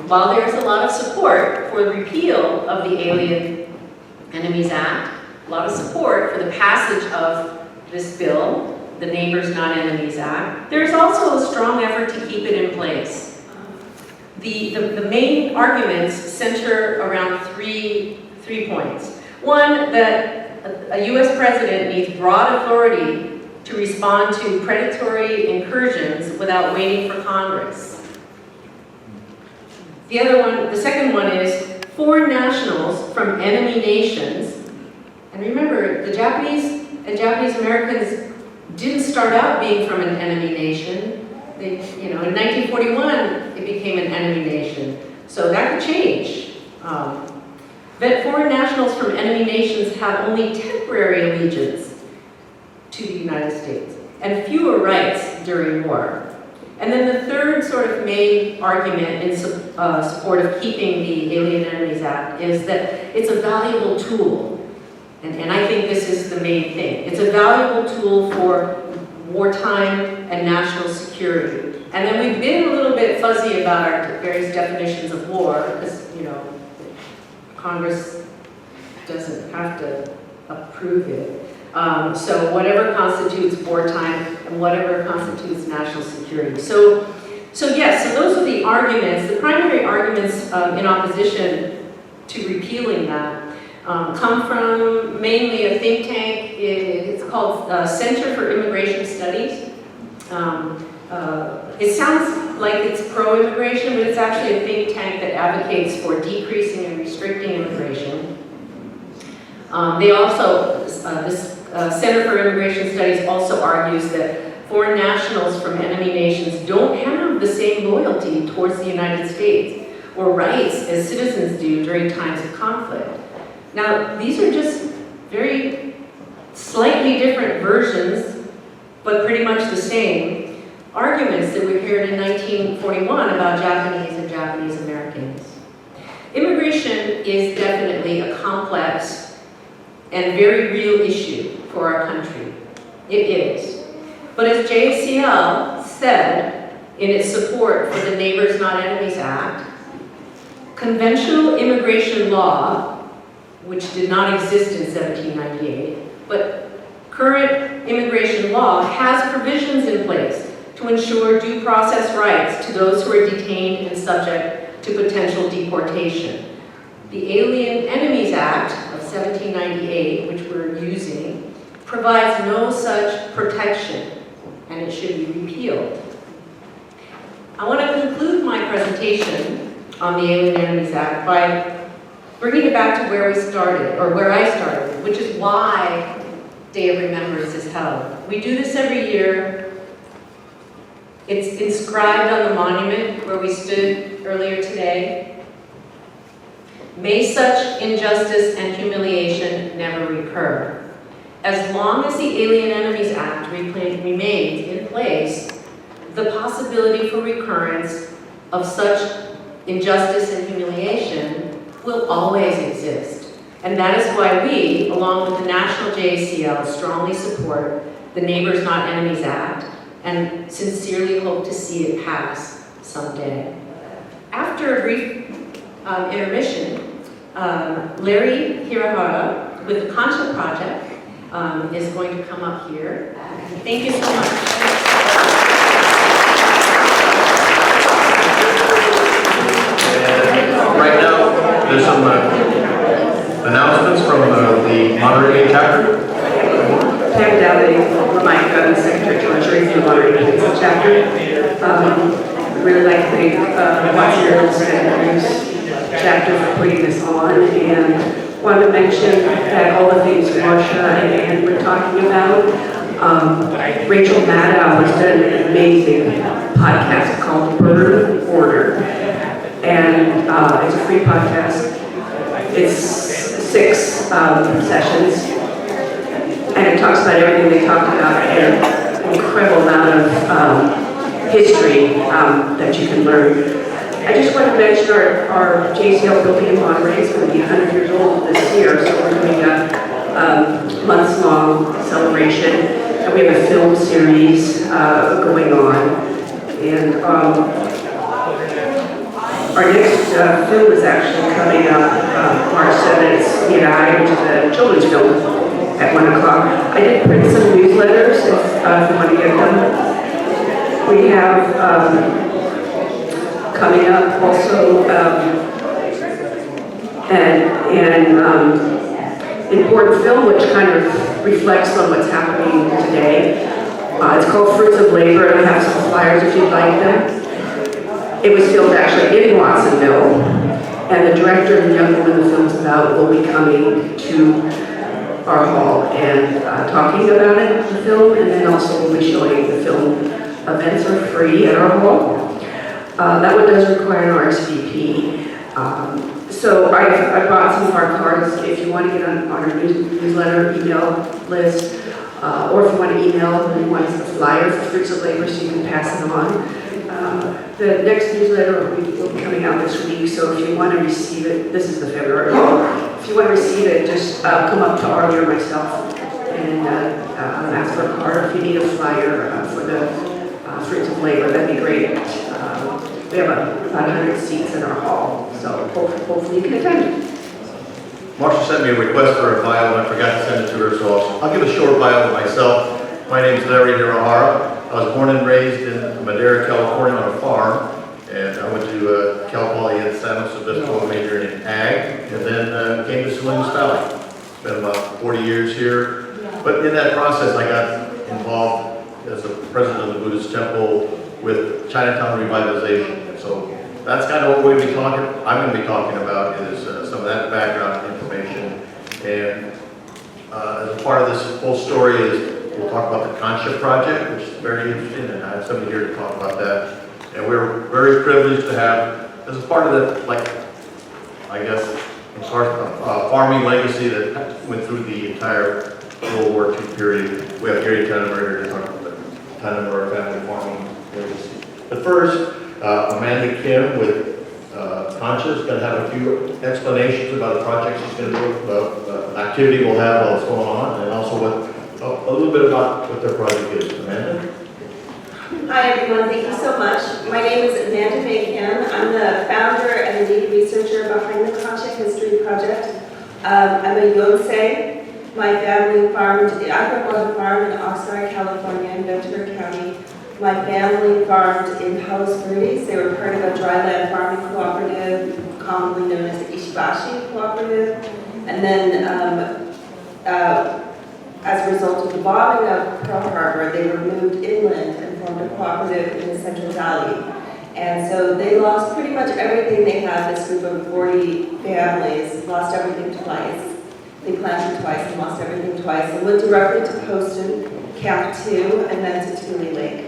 while there's a lot of support for the repeal of the Alien Enemies Act, a lot of support for the passage of this bill, the Neighbors Not Enemies Act, there's also a strong effort to keep it in place. The main arguments center around three points. One, that a U.S. president needs broad authority to respond to predatory incursions without waiting for Congress. The second one is foreign nationals from enemy nations. And remember, the Japanese and Japanese Americans didn't start out being from an enemy nation. in 1941, it became an enemy nation. So that could change. That foreign nationals from enemy nations have only temporary allegiance to the United States and fewer rights during war. And then the third sort of main argument in support of keeping the Alien Enemies Act is that it's a valuable tool. And I think this is the main thing. It's a valuable tool for wartime and national security. And then we've been a little bit fuzzy about our various definitions of war, because, Congress doesn't have to approve it. So whatever constitutes wartime and whatever constitutes national security. So those are the arguments. The primary arguments in opposition to repealing that come from mainly a think tank. It's called Center for Immigration Studies. It sounds like it's pro-immigration, but it's actually a think tank that advocates for decreasing and restricting immigration. They also, this Center for Immigration Studies also argues that foreign nationals from enemy nations don't have the same loyalty towards the United States or rights as citizens do during times of conflict. Now, these are just very slightly different versions, but pretty much the same arguments that we heard in 1941 about Japanese and Japanese Americans. Immigration is definitely a complex and very real issue for our country. It is. But as JACL said in its support for the Neighbors Not Enemies Act, conventional immigration law, which did not exist in 1798, but current immigration law has provisions in place to ensure due process rights to those who are detained and subject to potential deportation. The Alien Enemies Act of 1798, which we're using, provides no such protection, and it should be repealed. I want to conclude my presentation on the Alien Enemies Act by bringing it back to where we started, or where I started, which is why Day of Remembrance is held. We do this every year. It's inscribed on the monument where we stood earlier today. May such injustice and humiliation never recur. As long as the Alien Enemies Act remains in place, the possibility for recurrence of such injustice and humiliation will always exist. And that is why we, along with the National JACL, strongly support the Neighbors Not Enemies Act and sincerely hope to see it pass someday. After a brief intermission, Larry Hirahara with the Concha Project is going to come up here. Thank you so much. Right now, there's some announcements from the Monterey chapter. Pam Dowdy, my Secretary Treasurer for the Monterey chapter. I'd really like to thank Watsonville-Santa Cruz chapter for putting this on, and want to mention that all the things Marsha and Ann were talking about. Rachel Maddow has done an amazing podcast called Bird Order, and it's a free podcast. It's 6 sessions, and it talks about everything they talked about, and an incredible amount of history that you can learn. I just want to mention our JACL building in Monterey is going to be 100 years old this year, so we're doing a months-long celebration, and we have a film series going on, and our next film is actually coming up March 7th. It's which is a children's film at 1 o'clock. I did print some newsletters if you want to get them. We have coming up also an important film which kind of reflects on what's happening today. It's called Fruits of Labor, and I have some flyers if you'd like them. It was filmed actually in Watsonville, and the director and the young woman the film's about will be coming to our hall and talking about it, the film, and then also we'll be showing the film events are free at our hall. That one does require an RSVP. So I brought some of our cards if you want to get on our newsletter, email list, or if you want to email and you want a flyer for Fruits of Labor so you can pass it on. The next newsletter will be coming out this week, so if you want to receive it, this is the February. If you want to receive it, just come up to Arlie or myself and ask for a card. If you need a flyer for the Fruits of Labor, that'd be great. We have about 100 seats in our hall, so hopefully you can attend. Marcia sent me a request for a bio, and I forgot to send it to her, so I'll give a short bio of myself. My name is Larry Hirahara. I was born and raised in Madera, California on a farm, and I went to Cal Poly in San Luis Obispo, majoring in ag, and then came to Salinas Valley. Spent about 40 years here, but in that process I got involved as the president of the Buddhist temple with Chinatown revitalization. So that's kind of what we'll be talking. I'm going to be talking about is some of that background information, and as a part of this whole story is we'll talk about the Concha project, which is very interesting, and I have somebody here to talk about that. And we're very privileged to have, as a part of the, like, I guess, farming legacy that went through the entire World War II period. We have Gary Tenenberg here to talk about the Tenenberg family farming legacy. But first, Amanda Kim with Concha is going to have a few explanations about the project she's going to do, activity we'll have while it's going on, and also a little bit about what their project is. Amanda? Hi everyone, thank you so much. My name is Amanda May Kim. I'm the founder and the lead researcher behind the Concha History Project. I'm a Yonsei. My family farmed, I grew up on a farm in Oxnard, California in Ventura County. My family farmed in Palos Verdes. They were part of a dryland farming cooperative, commonly known as the Ishibashi Cooperative. And then as a result of the bombing of Pearl Harbor, they were moved inland and formed a cooperative in the Central Valley. And so they lost pretty much everything they had. This group of 40 families lost everything twice. They planted twice and lost everything twice, and went directly to Poston, Camp 2, and then to Tule Lake.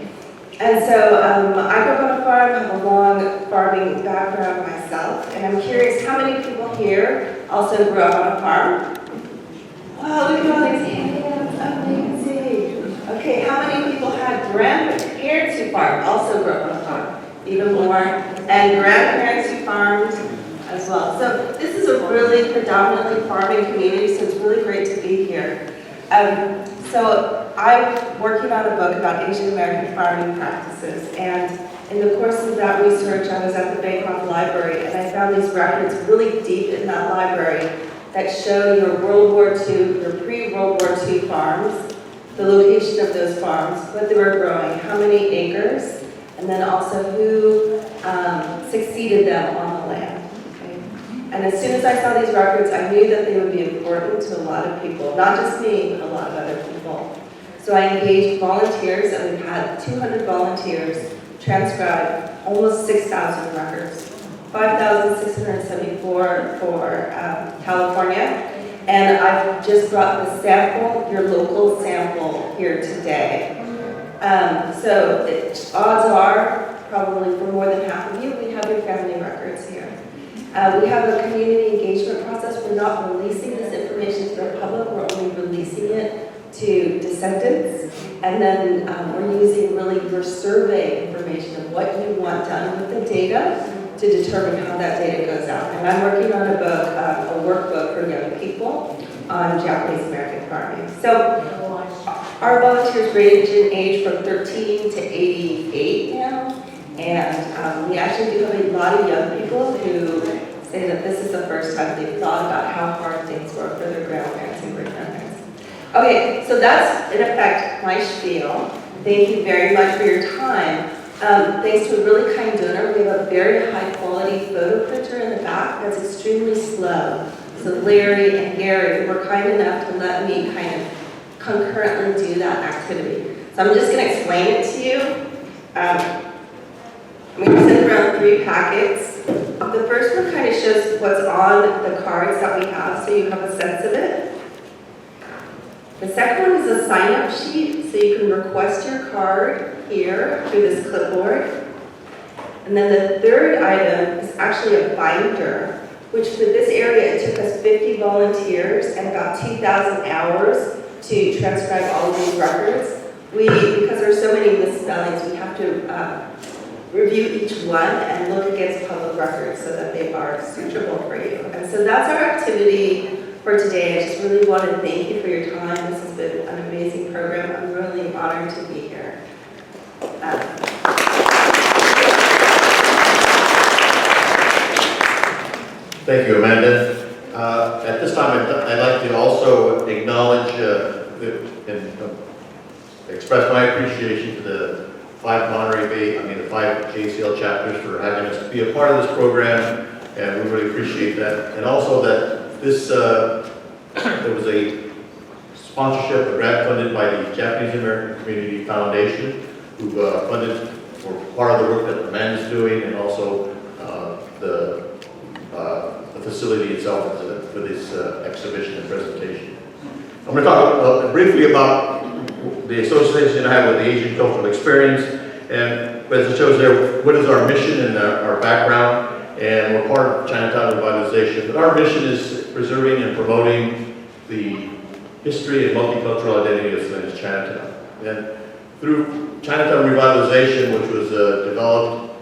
And so I grew up on a farm, have a long farming background myself, and I'm curious how many people here also grew up on a farm? Wow, look at all these hands, amazing. Okay, how many people had grandparents who farmed, also grew up on a farm? Even more, and grandparents who farmed as well. So this is a really predominantly farming community, so it's really great to be here. So I'm working on a book about Asian American farming practices, and in the course of that research, I was at the Bancroft Library, and I found these records really deep in that library that show your World War II, your pre-World War II farms, the location of those farms, what they were growing, how many acres, and then also who succeeded them on the land. And as soon as I saw these records, I knew that they would be important to a lot of people, not just me, but a lot of other people. So I engaged volunteers, and we've had 200 volunteers transcribe almost 6,000 records, 5,674 for California. And I've just brought the sample, your local sample, here today. So odds are, probably for more than half of you, we have your family records here. We have a community engagement process. We're not releasing this information to the public. We're only releasing it to descendants. And then we're using really your survey information of what you want done with the data to determine how that data goes out. And I'm working on a book, a workbook for young people on Japanese American farming. So our volunteers range in age from 13 to 88 now. And we actually do have a lot of young people who say that this is the first time they've thought about how hard things were for their grandparents and great-grandparents. Okay, so that's, in effect, my spiel. Thank you very much for your time. Thanks to a really kind donor, we have a very high-quality photo printer in the back that's extremely slow. So Larry and Gary were kind enough to let me kind of concurrently do that activity. So I'm just going to explain it to you. I'm going to send around 3 packets. The first one kind of shows what's on the cards that we have, so you have a sense of it. The second one is a sign-up sheet, so you can request your card here through this clipboard. And then the third item is actually a binder, which for this area, it took us 50 volunteers and about 2,000 hours to transcribe all of these records. Because there's so many misspellings, we have to review each one and look against public records so that they are suitable for you. And so that's our activity for today. I just really want to thank you for your time. This has been an amazing program. I'm really honored to be here. Thank you, Amanda. At this time, I'd like to also acknowledge and express my appreciation to the five JACL chapters for having us be a part of this program, and we really appreciate that. And also that this, there was a sponsorship, a grant funded by the Japanese American Community Foundation, who funded for part of the work that Amanda's doing, and also the facility itself for this exhibition and presentation. I'm going to talk briefly about the association I have with the Asian Cultural Experience, and as it shows there, what is our mission and our background, and we're part of Chinatown Revitalization. But our mission is preserving and promoting the history and multicultural identity of Salinas Chinatown. And through Chinatown Revitalization, which was developed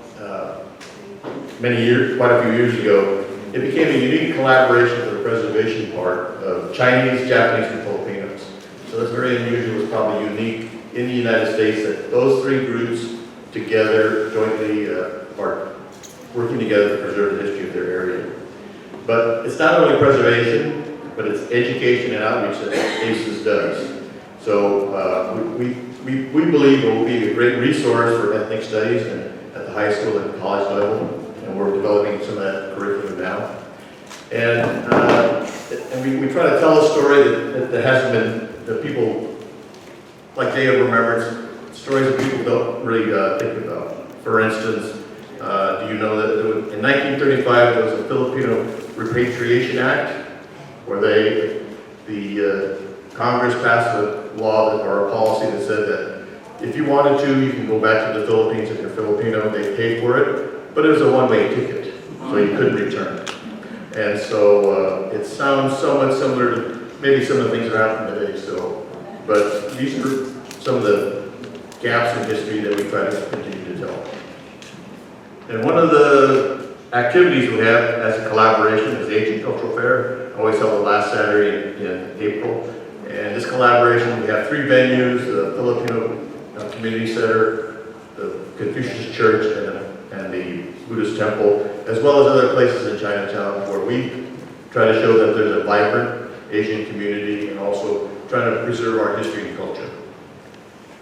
quite a few years ago, it became a unique collaboration for the preservation part of Chinese, Japanese, and Filipinos. So that's very unusual. It's probably unique in the United States that those three groups together jointly are working together to preserve the history of their area. But it's not only preservation, but it's education and outreach that ACES does. So we believe it will be a great resource for ethnic studies and at the high school and college level, and we're developing some of that curriculum now. And we try to tell a story that hasn't been, that people, like Day of Remembrance, stories that people don't really think about. For instance, do you know that in 1935 there was a Filipino Repatriation Act, where the Congress passed a law or a policy that said that if you wanted to, you can go back to the Philippines if you're Filipino. They paid for it, but it was a one-way ticket, so you couldn't return. And so it sounds somewhat similar to maybe some of the things that are happening today. So, but these are some of the gaps in history that we try to continue to tell. And one of the activities we have as a collaboration is the Asian Cultural Fair, always held the last Saturday in April. And this collaboration, we have three venues: the Filipino Community Center, the Confucius Church, and the Buddhist Temple, as well as other places in Chinatown where we try to show that there's a vibrant Asian community and also trying to preserve our history and culture.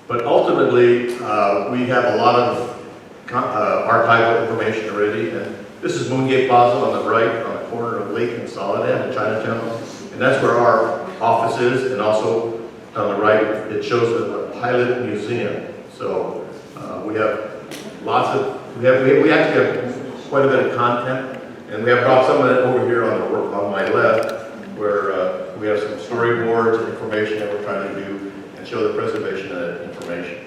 But ultimately, we have a lot of archival information already, and this is Moongate Plaza on the right, on the corner of Lake and Soledad in Chinatown, and that's where our office is, and also on the right, it shows the pilot museum. So we have lots of, we actually have quite a bit of content, and we have brought some of it over here on my left, where we have some storyboards and information that we're trying to do and show the preservation of that information.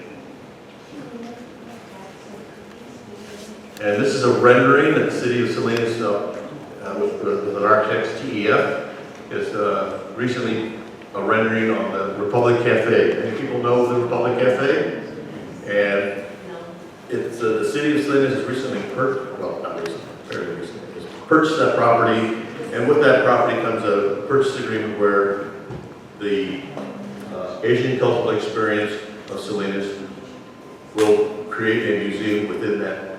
And this is a rendering that the city of Salinas, with an architect's TEF, is recently a rendering on the Republic Cafe. Many people know the Republic Cafe, and it's the city of Salinas has recently fairly recently, purchased that property, and with that property comes a purchase agreement where the Asian Cultural Experience of Salinas will create a museum within that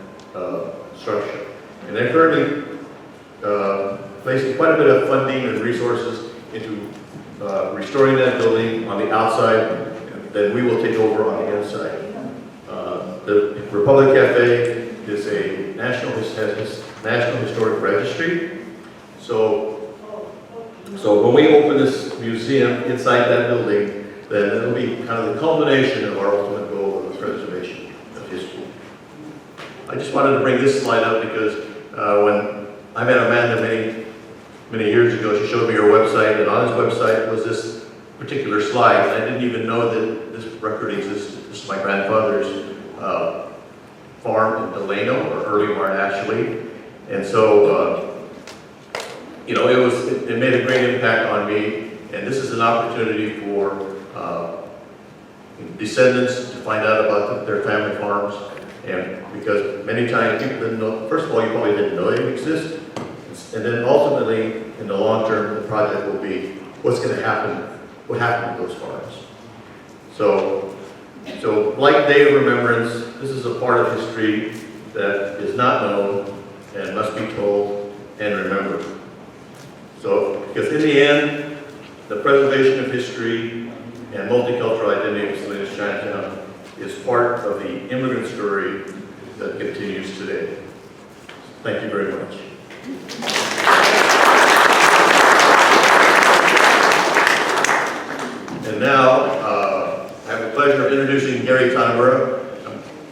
structure. And they're currently placing quite a bit of funding and resources into restoring that building on the outside, and then we will take over on the inside. The Republic Cafe is a national historic registry. So when we open this museum inside that building, then it'll be kind of the culmination of our ultimate goal of the preservation of history. I just wanted to bring this slide up because when I met Amanda many years ago, she showed me her website, and on his website was this particular slide. I didn't even know that this record existed. This is my grandfather's farm in Delano, or early barn actually. And so, you know, it made a great impact on me. And this is an opportunity for descendants to find out about their family farms. And because many times people didn't know, first of all, you probably didn't know they exist. And then ultimately, in the long term, the project will be what's going to happen, what happened to those farms. So like Day of Remembrance, this is a part of history that is not known and must be told and remembered. So, because in the end, the preservation of history and multicultural identity of Salinas Chinatown is part of the immigrant story that continues today. Thank you very much. And now, I have the pleasure of introducing Gary Tanamura.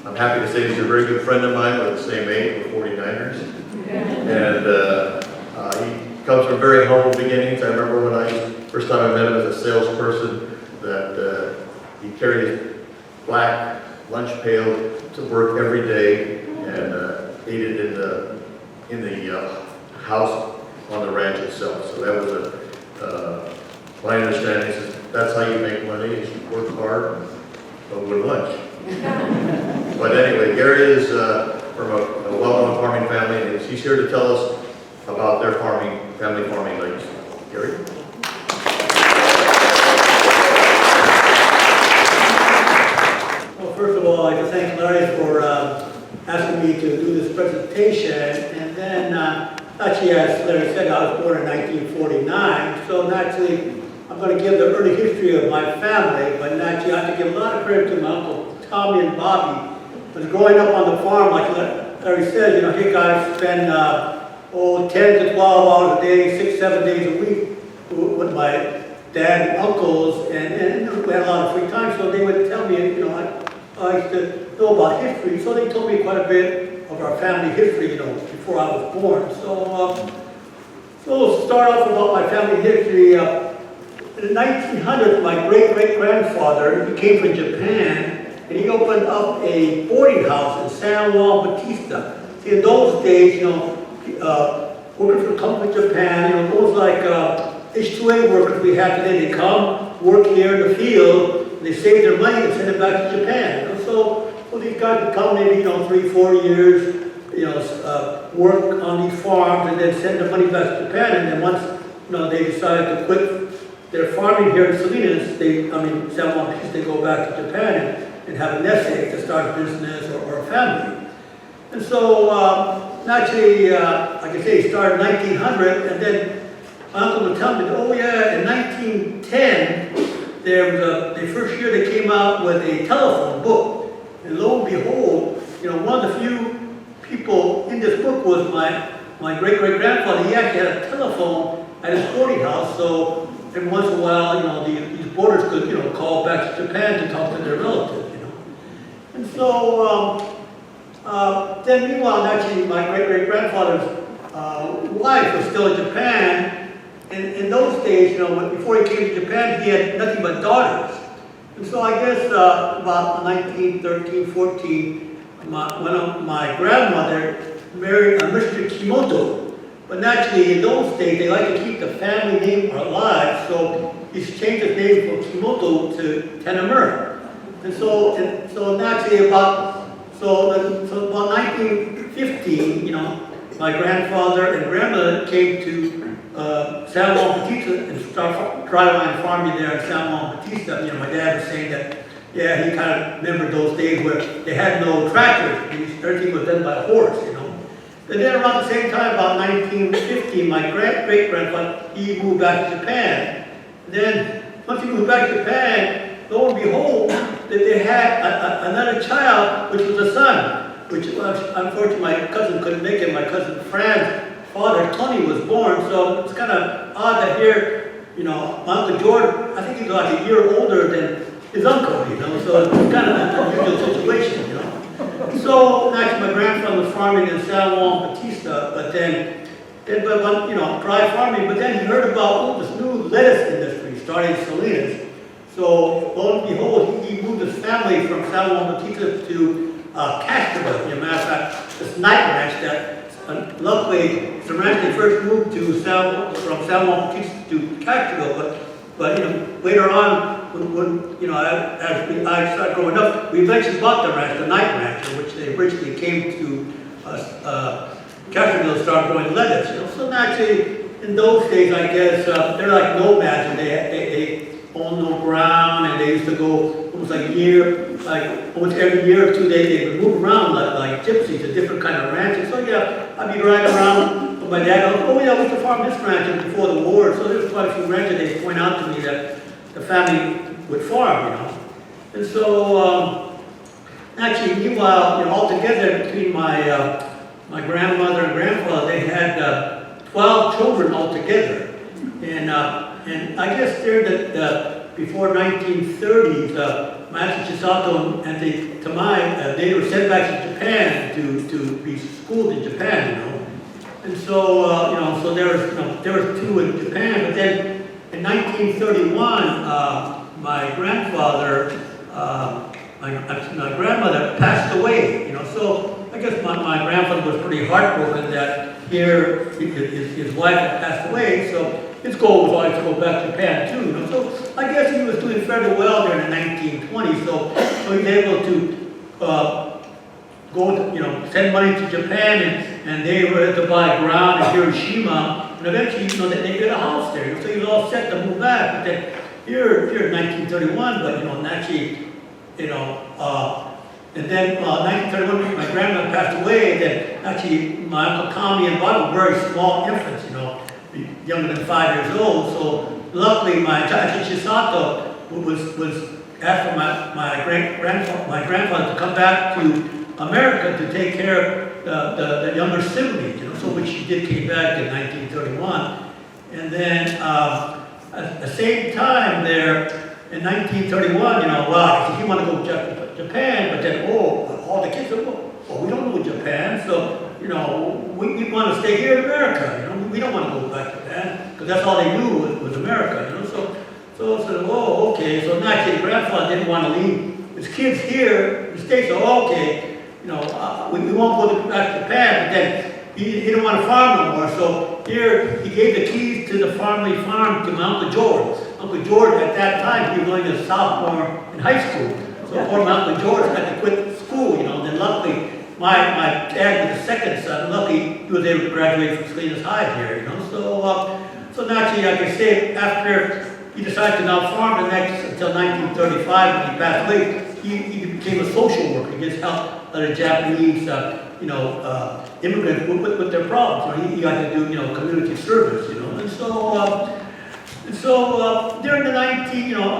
I'm happy to say he's a very good friend of mine. We're the same age, we're 49ers. And he comes from very humble beginnings. I remember when first time I met him as a salesperson, that he carried his black lunch pail to work every day and ate it in the house on the ranch itself. So that was my understanding is that's how you make money, is you work hard and go with lunch. But anyway, Gary is from a well-known farming family, and he's here to tell us about their family farming legacy. Gary? Well, first of all, I'd like to thank Larry for asking me to do this presentation. And then, actually, as Larry said, I was born in 1949, so naturally, I'm going to give the early history of my family, but naturally, I have to give a lot of credit to my Uncle Tommy and Bobby. But growing up on the farm, like Larry said, you know, you guys spend 10 to 12 hours a day, 6, 7 days a week with my dad and uncles, and we had a lot of free time, so they would tell me, you know, I used to know about history, so they told me quite a bit of our family history, you know, before I was born. So we'll start off about my family history. In the 1900s, my great-great-grandfather, he came from Japan, and he opened up a boarding house in San Juan Bautista. See, in those days, you know, working for a company in Japan, you know, those like H2A workers we have today, they come, work here in the field, and they save their money and send it back to Japan. You know? So these guys would come maybe, you know, 3-4 years, you know, work on these farms and then send their money back to Japan. And then once, you know, they decided to quit their farming here in Salinas, San Juan Bautista, they go back to Japan and have a nest egg to start a business or a family. And so, naturally, like I say, he started in 1900, and then my uncle would tell me, oh yeah, in 1910, the first year they came out with a telephone book. And lo and behold, you know, one of the few people in this book was my great-great-grandfather. He actually had a telephone at his boarding house, so every once in a while, you know, these boarders could, you know, call back to Japan to talk to their relatives, you know. And so, then meanwhile, actually, my great-great-grandfather's wife was still in Japan. And in those days, you know, before he came to Japan, he had nothing but daughters. And so I guess about 1913, 14, my grandmother married Mr. Kimoto. But naturally, in those days, they like to keep the family name alive, so he changed his name from Kimoto to Tanamura. And so naturally, about 1915, you know, my grandfather and grandmother came to San Juan Bautista and started dryline farming there in San Juan Bautista. You know, my dad was saying that, yeah, he kind of remembered those days where they had no tractors. Everything was done by horse, you know. And then around the same time, about 1915, my great-great-grandfather, he moved back to Japan. And then, once he moved back to Japan, lo and behold, that they had another child, which was a son, which unfortunately my cousin couldn't make it. My cousin Fran's father, Tony, was born, so it's kind of odd to hear, you know, my Uncle George, I think he's like a year older than his uncle, you know, so it's kind of an unusual situation, you know. So, actually, my grandfather was farming in San Juan Bautista, but you know, dry farming, but then he heard about this new lettuce industry started in Salinas. So, lo and behold, he moved his family from San Juan Bautista to Castroville. As a matter of fact, this night ranch that, luckily, it's a ranch they first moved to from San Juan Bautista to Castroville, but later on, when as I started growing up, we eventually bought the ranch, the night ranch, in which they originally came to Castroville to start growing lettuce. So naturally, in those days, I guess they're like nomads, and they own no ground, and they used to go almost like a year, like almost every year or two, they would move around like gypsies to different kind of ranches. So yeah, I'd be riding around with my dad. Oh yeah, we used to farm this ranch before the war. So there's quite a few ranches they point out to me that the family would farm, And so actually, meanwhile, all together between my my grandmother and grandfather, they had 12 children altogether, and I guess during before 1930s, Master Chisato and the Tamai, they were sent back to Japan to be schooled in Japan, And so so there was two in Japan, but then in 1931, my grandfather, my grandmother passed away, So I guess my grandfather was pretty heartbroken that here his wife had passed away. So his goal was always to go back to Japan too, So I guess he was doing fairly well there in the 1920s. So he was able to go to, send money to Japan, and they were to buy ground in Hiroshima, and eventually, they did a house there. So he was all set to move back. But then here in 1931, but naturally, and then 1931, my grandmother passed away, and then actually my Uncle Tommy and Bob were very small infants, younger than 5 years old. So luckily, my Chisato was after my grandfather to come back to America to take care of the younger siblings, so which he did came back in 1931. And then at the same time there, in 1931, well, he wanted to go to Japan, but then, all the kids said, well, we don't know Japan, so, we want to stay here in America, we don't want to go back to Japan, because that's all they knew was America, So I said, okay, so naturally, grandfather didn't want to leave his kids here in the States, so okay, we won't go back to Japan, but then he didn't want to farm no more, so here he gave the keys to the family farm to my Uncle George. Uncle George, at that time, he was only a sophomore in high school. So poor Uncle George had to quit school, then luckily, my dad was the second son, luckily he was able to graduate from Salinas High here, So naturally, like I said, after he decided to now farm until 1935 when he passed away, he became a social worker. He just helped other Japanese, immigrants with their problems. So he got to do, community service, And so during the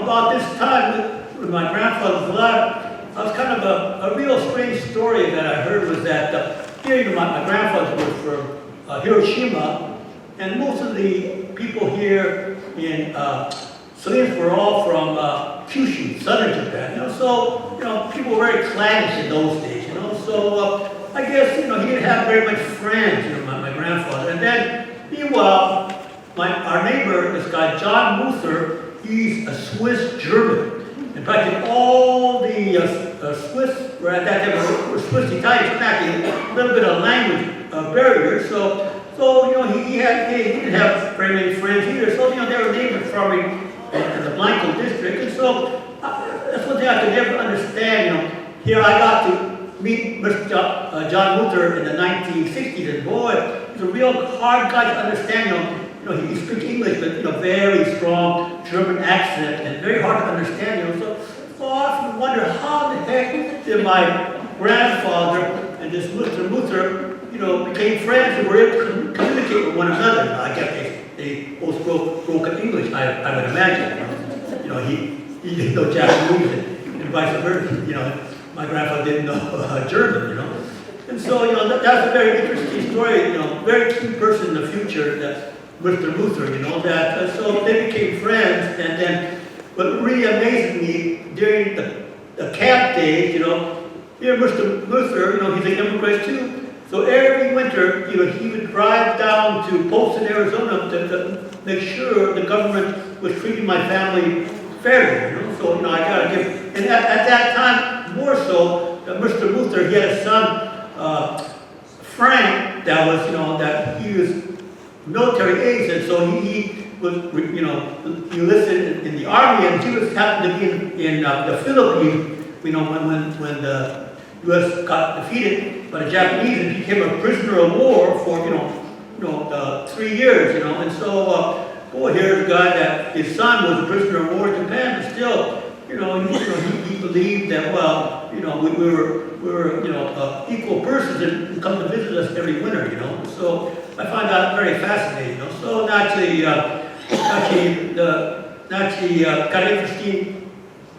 about this time when my grandfather was alive, I was kind of a real strange story that I heard was that here, my grandfather was from Hiroshima, and most of the people here in Salinas were all from Kyushu, southern Japan. So people were very clannish in those days. So I guess he didn't have very much friends. My grandfather. And then meanwhile, our neighbor, this guy John Luther, he's a Swiss German. In fact, all the Swiss were at that time were Swiss Italians, actually a little bit of language barrier. So he didn't have very many friends either. So they were neighbors farming in the Blanco district, and so that's one thing I could never understand. Here I got to meet Mr. John Luther in the 1960s, and boy, he's a real hard guy to understand. He speaks English, but very strong German accent, and very hard to understand. So I often wonder how the heck did my grandfather and this Mr. Luther, became friends and were able to communicate with one another. I guess they both spoke broken English, I would imagine. He didn't know Japanese, and vice versa. My grandfather didn't know German. And so that's a very interesting story. Very key person in the future, that Mr. Luther. That so they became friends, and then what really amazed me during the camp days, here Mr. Luther, he's an immigrant too, So every winter, he would drive down to Poston, Arizona to make sure the government was treating my family fairly, So, I gotta give, and at that time, more so, Mr. Luther, he had a son, Frank, that was, that he was military age, and so he was, he enlisted in the army, and he was happened to be in the Philippines, when the U.S. got defeated by the Japanese and became a prisoner of war for, 3 years, and so, boy, here's a guy that his son was a prisoner of war in Japan, but still, he believed that, well, we were equal persons and come to visit us every winter, So I find that very fascinating, So naturally, kind of interesting.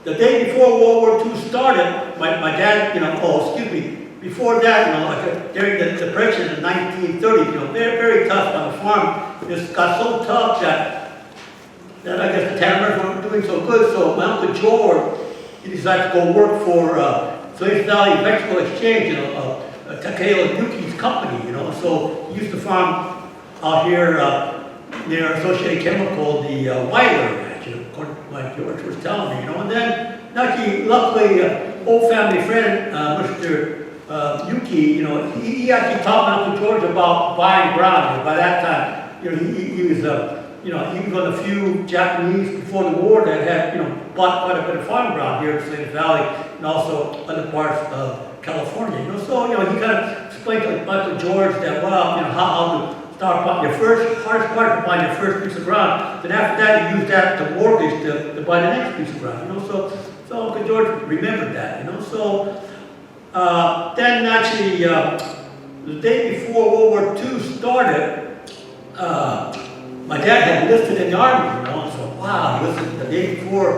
The day before World War II started, my dad, before that, during the Depression in the 1930s, very, very tough on the farm. It got so tough that I guess the Tamers weren't doing so good, so my Uncle George, he decided to go work for Salinas Valley Vegetable Exchange, Takeo Yuki's company, So he used to farm out here near Associated Chemical, the Weiler ranch, according to what George was telling me, And then, luckily, old family friend, Mr. Yuki, he actually taught my Uncle George about buying ground. By that time, he was one of the few Japanese before the war that had, bought quite a bit of farm ground here in Salinas Valley and also other parts of California, So, he kind of explained to Uncle George that, well, how to start buying your hardest part to buy your first piece of ground. Then after that, you use that to mortgage to buy the next piece of ground, So Uncle George remembered that, So, then actually, the day before World War II started, my dad had enlisted in the army, So, wow, he enlisted the day before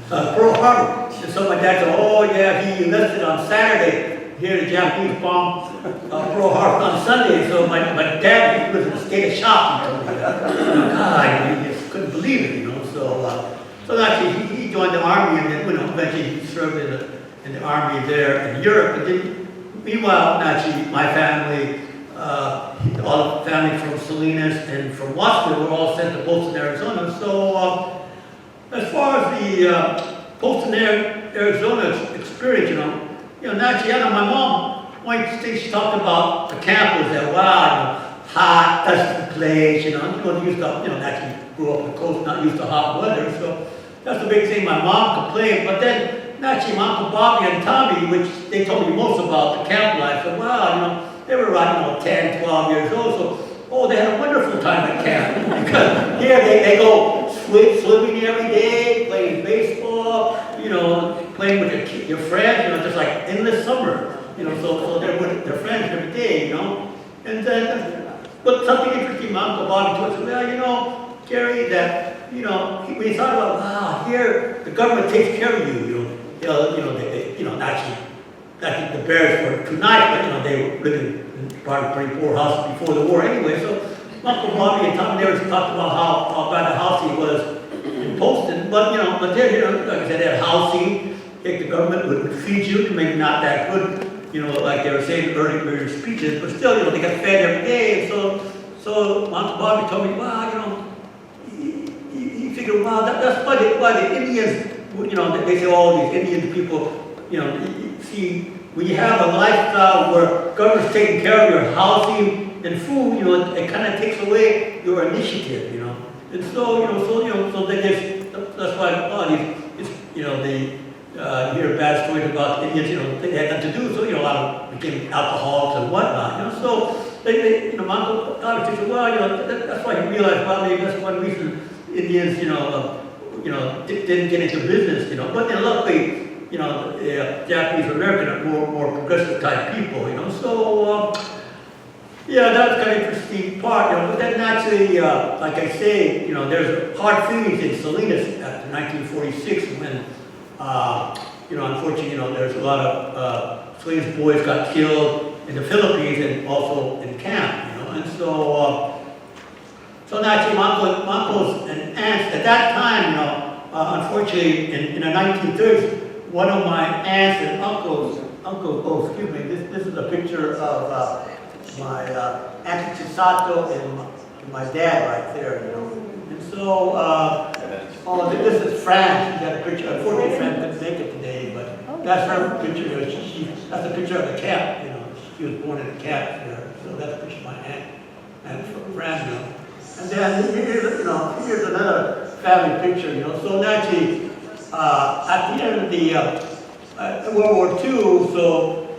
Pearl Harbor. And so my dad said, oh yeah, he enlisted on Saturday. Here the Japanese bombed Pearl Harbor on Sunday. So my dad, he was in a state of shock. He told me that. God, he just couldn't believe it, So actually he joined the army and then, eventually he served in the army there in Europe. But then, meanwhile, actually my family, all the family from Salinas and from Watsonville were all sent to Poston, Arizona. So as far as the Poston, Arizona experience, naturally, I know my mom, one thing she talked about the camp was that, wow, hot, dusty place, used to, naturally grew up on the coast, not used to hot weather, so that's the big thing my mom complained. But then, naturally, my Uncle Bobby and Tommy, which they told me most about the camp life, said, wow, they were around, 10, 12 years old, so, they had a wonderful time at camp. Because here they go swimming every day, playing baseball, playing with your friends, just like endless summer, so they're with their friends every day, And then, but something interesting, my Uncle Bobby told us, well, Jerry, that, we thought about, wow, here the government takes care of you, actually the Bears were too nice, but, they were living in probably pretty poor house before the war anyway, so Uncle Bobby and Tommy never talked about how bad the house he was in Poston, but, but there, like I said, they had housing. The government would feed you, maybe not that good, like they were saying earlier in speeches, but still, they got fed every day. And so Uncle Bobby told me, wow, he figured, wow, that's why the Indians, they say all these Indian people, see, when you have a lifestyle where government's taking care of your housing and food, it kind of takes away your initiative, And so, so they just, that's why, they hear bad stories about Indians, they had nothing to do, so, a lot of became alcoholics and whatnot, So my Uncle Bobby said, well, that's why he realized probably that's one reason Indians, didn't get into business, But then luckily, the Japanese American are more progressive type people, So, yeah, that's kind of interesting part, But then naturally, like I say, there's hard feelings in Salinas after 1946 when, unfortunately, there's a lot of Salinas boys got killed in the Philippines and also in camp, And so, so naturally, my uncles and aunts at that time, unfortunately, in the 1930s, one of my aunts and uncles, uncle, oh, excuse me, this is a picture of my Auntie Chisato and my dad right there, you know. And so, oh, this is Fran. She got a picture. Unfortunately, Fran couldn't make it today, but that's her picture. You know, that's a picture of the camp. You know, she was born in the camp there. So that's a picture of my aunt Fran. You know. And then here's another family picture. You know, so naturally, at the end of the World War II, so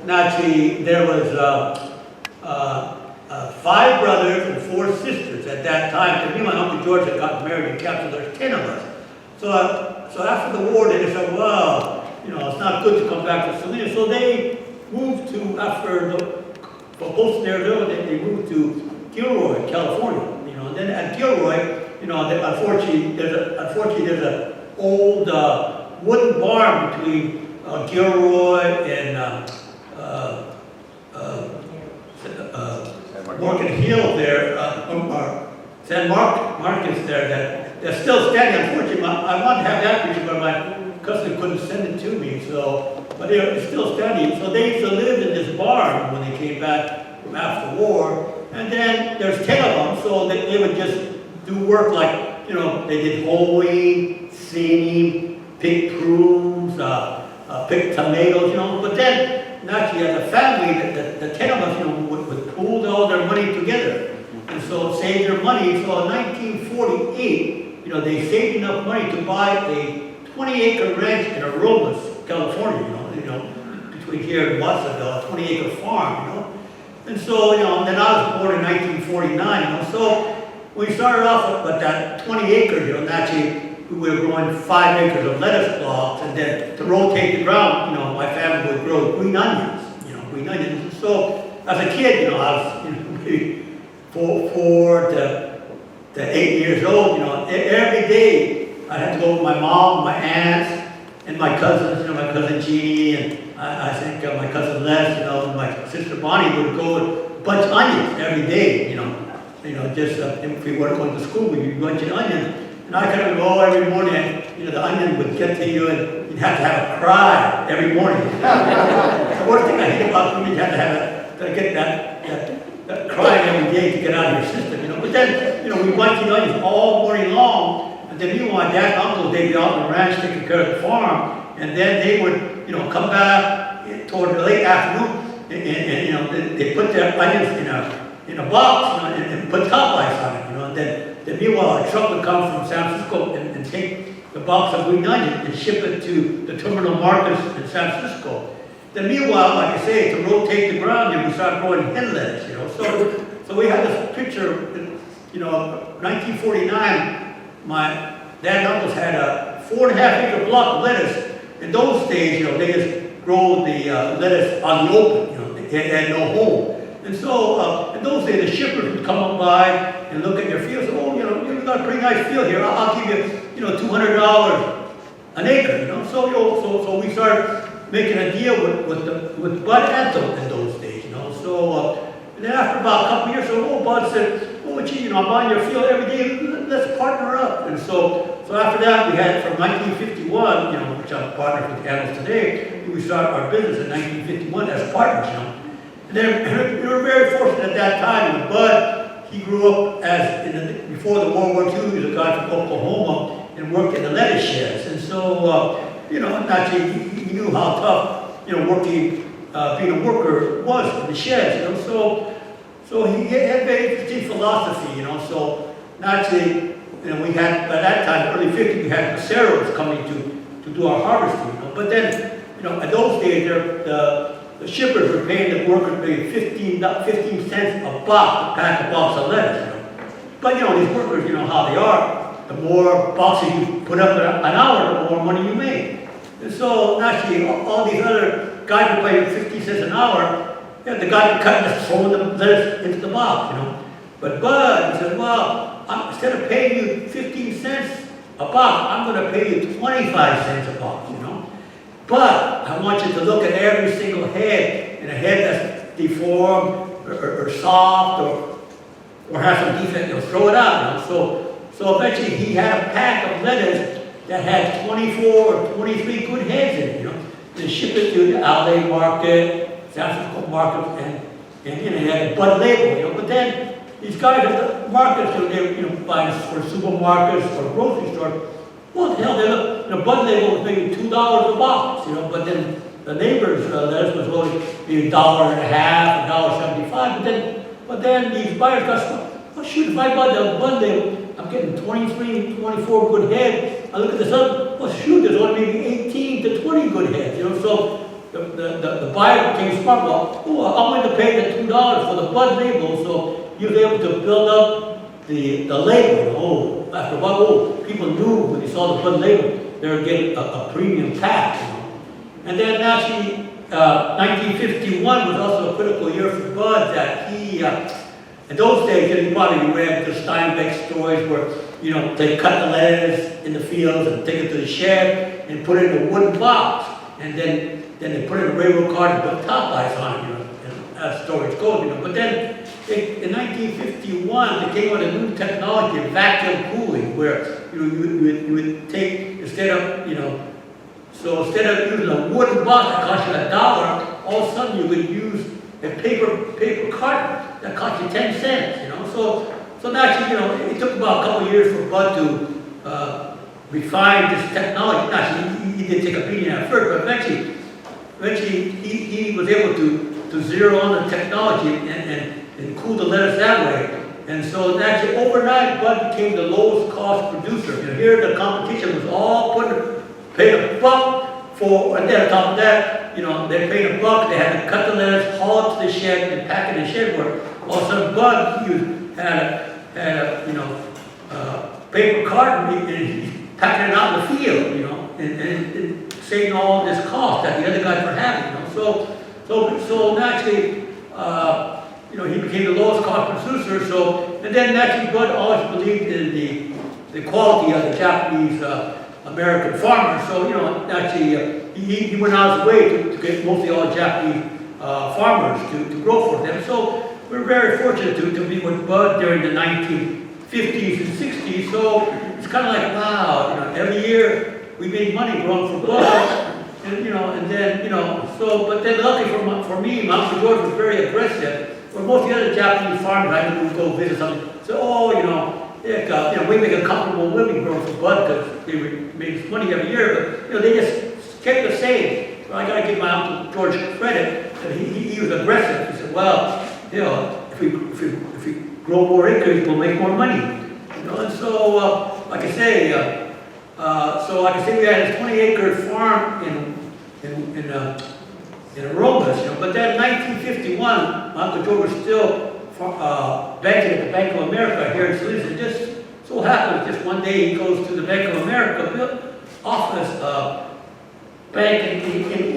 naturally there was 5 brothers and 4 sisters at that time. To me, my Uncle George had gotten married in camp, so there's 10 of us. So after the war, they said, well, you know, it's not good to come back to Salinas. So they moved to, for Poston, Arizona, they moved to Gilroy, California. You know, and then at Gilroy, you know, unfortunately, there's an old wooden barn between Gilroy and Morgan Hill there, San Marcos there, that's still standing. Unfortunately, I want to have that picture, but my cousin couldn't send it to me, so, but it's still standing. So they used to live in this barn when they came back from after the war, and then there's 10 of them, so they would just do work like, you know, they did hoeing, seeding, pick prunes, pick tomatoes, you know, but then, naturally, as a family, the 10 of us, you know, would pool all their money together. And so save their money. So in 1948, you know, they saved enough money to buy a 20-acre ranch in Aromas, California, you know, between here and Watsonville, a 20-acre farm, you know. And so, you know, and then I was born in 1949, you know, so we started off with that 20 acres, you know, and actually we were growing 5 acres of lettuce blocks, and then to rotate the ground, you know, my family would grow green onions, you know, green onions. And so as a kid, you know, I was, you know, maybe 4 to 8 years old, you know, every day I had to go with my mom, my aunts, and my cousins, you know, my cousin Jeannie, and I think my cousin Les, you know, and my sister Bonnie would go with a bunch of onions every day, you know, just if we weren't going to school, we'd be bunching onions. And I kind of go every morning, and, you know, the onion would get to you, and you'd have to have a cry every morning. The worst thing I hate about food, you'd have to get that crying every day to get out of your system, you know. But then, you know, we bunching onions all morning long, and then meanwhile, my dad and uncle, they'd be out on the ranch taking care of the farm, and then they would, you know, come back toward the late afternoon, and you know, they put their onions in a box, you know, and put top ice on it, you know, and then meanwhile, a truck would come from San Francisco and take the box of green onion and ship it to the terminal markets in San Francisco. Then meanwhile, like I say, to rotate the ground, you know, we started growing hen lettuce, you know. So we had this picture, you know, 1949, my dad and uncles had a 4.5 acre block of lettuce. In those days, you know, they just grow the lettuce on the open, you know, they had no home. And so, in those days, the shippers would come up by and look at your field and say, oh, you know, you've got a pretty nice field here. I'll give you, you know, $200 an acre, you know. So, you know, so we started making a deal with Bud Ethel in those days, you know. So, and then after about a couple of years, so Bud said, oh, gee, you know, I'm buying your field every day. Let's partner up. And so after that, we had from 1951, you know, which I'm partnered with Adams today, we started our business in 1951 as partners, you know. And then we were very fortunate at that time. And Bud, he grew up before the World War II. He was a guy from Oklahoma and worked in the lettuce sheds. And so, you know, naturally, he knew how tough, you know, being a worker was in the sheds, you know. So he had very interesting philosophy, you know. So naturally, you know, we had, by that time, early 50s, we had maceros coming to do our harvesting, you know. But then, you know, in those days, the shippers were paying the workers maybe 15 cents a box to pack a box of lettuce, you know. But, you know, these workers, you know how they are. The more boxes you put up an hour, the more money you make. And so, naturally, all these other guys were paying 50 cents an hour. You know, the guy would cut and throw the lettuce into the box, you know. But Bud, he said, well, instead of paying you 15 cents a box, I'm going to pay you 25 cents a box, you know. But I want you to look at every single head, and a head that's deformed or soft or has some defect, you know, throw it out, you know. So eventually he had a pack of lettuce that had 24 or 23 good heads in it, you know. They ship it to the LA market, San Francisco market, and you know, they had a Bud label, you know. But then these guys at the markets, they you know, buying for supermarkets or grocery stores. What the hell? They look, you know, Bud label was maybe $2 a box, you know. But then the neighbors' lettuce was only maybe $1.50, $1.75. But then these buyers got, well, shoot, if I buy the Bud label, I'm getting 23, 24 good heads. I look at this other, well, shoot, there's only maybe 18 to 20 good heads, you know. So the buyer became smart. Well, oh, I'm going to pay the $2 for the Bud label, so he was able to build up the label. Oh, after a while, people knew when they saw the Bud label, they were getting a premium tax, you know. And then actually, 1951 was also a critical year for Bud, that he, in those days, you probably read the Steinbeck stories where, you know, they cut the lettuce in the fields and take it to the shed and put it in a wooden box. And then they put it in a railroad car and put top lights on it, you know, and as storage goes, you know. But then in 1951, they came with a new technology, vacuum cooling, where you would take, instead of, you know, so instead of using a wooden box that cost you $1, all of a sudden you would use a paper carton that cost you 10 cents, you know. So naturally, you know, it took about a couple of years for Bud to refine this technology. Naturally, he did take a beating at first, but eventually he was able to zero on the technology and cool the lettuce that way. And so naturally, overnight, Bud became the lowest cost producer. You know, here the competition was all paid $1 for, and then on top of that, you know, they paid $1. They had to cut the lettuce, haul it to the shed, and pack it in the shed where all of a sudden Bud had a you know, paper carton, and he's packing it out in the field, you know, and saving all this cost that the other guys were having, you know. So naturally, you know, he became the lowest cost producer. So, and then naturally, Bud always believed in the quality of the Japanese American farmers. So, you know, actually, he went out of his way to get mostly all Japanese farmers to grow for them. So we're very fortunate to be with Bud during the 1950s and 60s. So it's kind of like, wow, you know, every year we made money growing for Bud. And, you know, and then, you know, so, but then luckily for me, my Uncle George was very aggressive. Where most of the other Japanese farmers, I would go visit something, say, oh, you know, we make a comfortable living growing for Bud because they made money every year, but, you know, they just kept the same. So I got to give my Uncle George credit that he was aggressive. He said, well, you know, if we grow more acres, we'll make more money. You know, and so, like I say, we had a 20-acre farm in Aromas, you know. But then in 1951, my Uncle George was still banking at the Bank of America here in Salinas. And just so happens, just one day he goes to the Bank of America office, bank, and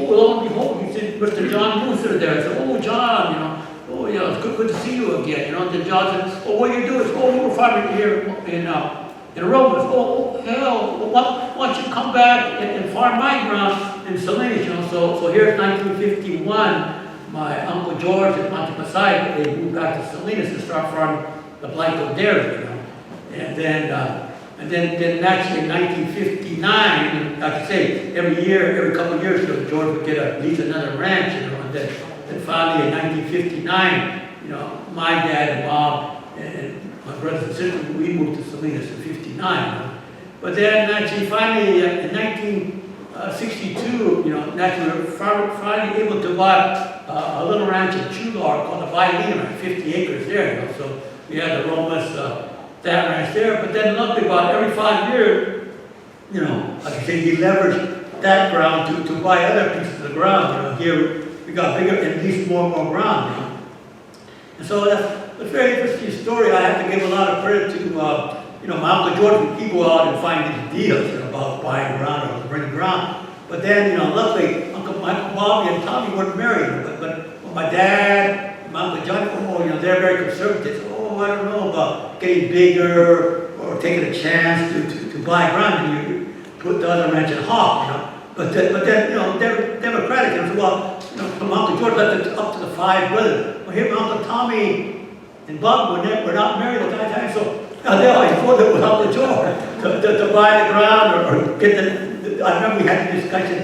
lo and behold, he said, Mr. John Mooser there. I said, oh, John, you know, it's good to see you again. You know, and then John said, oh, what do you do? It's, we're farming here in Aromas. Oh, hell, why don't you come back and farm my ground in Salinas, you know. So here's 1951. My Uncle George and Monte Pasai, they moved back to Salinas to start farming the Blanco dairy, you know. And then actually in 1959, like I say, every couple of years, so George would get at least another ranch, you know. And then finally in 1959, you know, my dad and mom and my brothers and sisters, we moved to Salinas in 59. You know. But then actually finally in 1962, you know, naturally we were finally able to buy a little ranch in Chular called the Violina, 50 acres there, you know. So we had the Romas, that ranch there. But then luckily about every 5 years, you know, like I said, he leveraged that ground to buy other pieces of the ground. You know, here we got bigger and leased more and more ground, you know. And so that's a very interesting story. I have to give a lot of credit to, you know, my Uncle George. When people go out and find these deals, you know, about buying ground or renting ground. But then, you know, luckily, Uncle Bobby and Tommy weren't married. But my dad, my Uncle John, oh, you know, they're very conservative. Oh, I don't know about getting bigger or taking a chance to buy ground and you put the other ranch in Hawk, you know. But then, you know, they're democratic. And so, well, you know, my Uncle George left it up to the 5 brothers. Well, here my Uncle Tommy and Bob were not married at that time, so they always voted with Uncle George to buy the ground or get the. I remember we had a discussion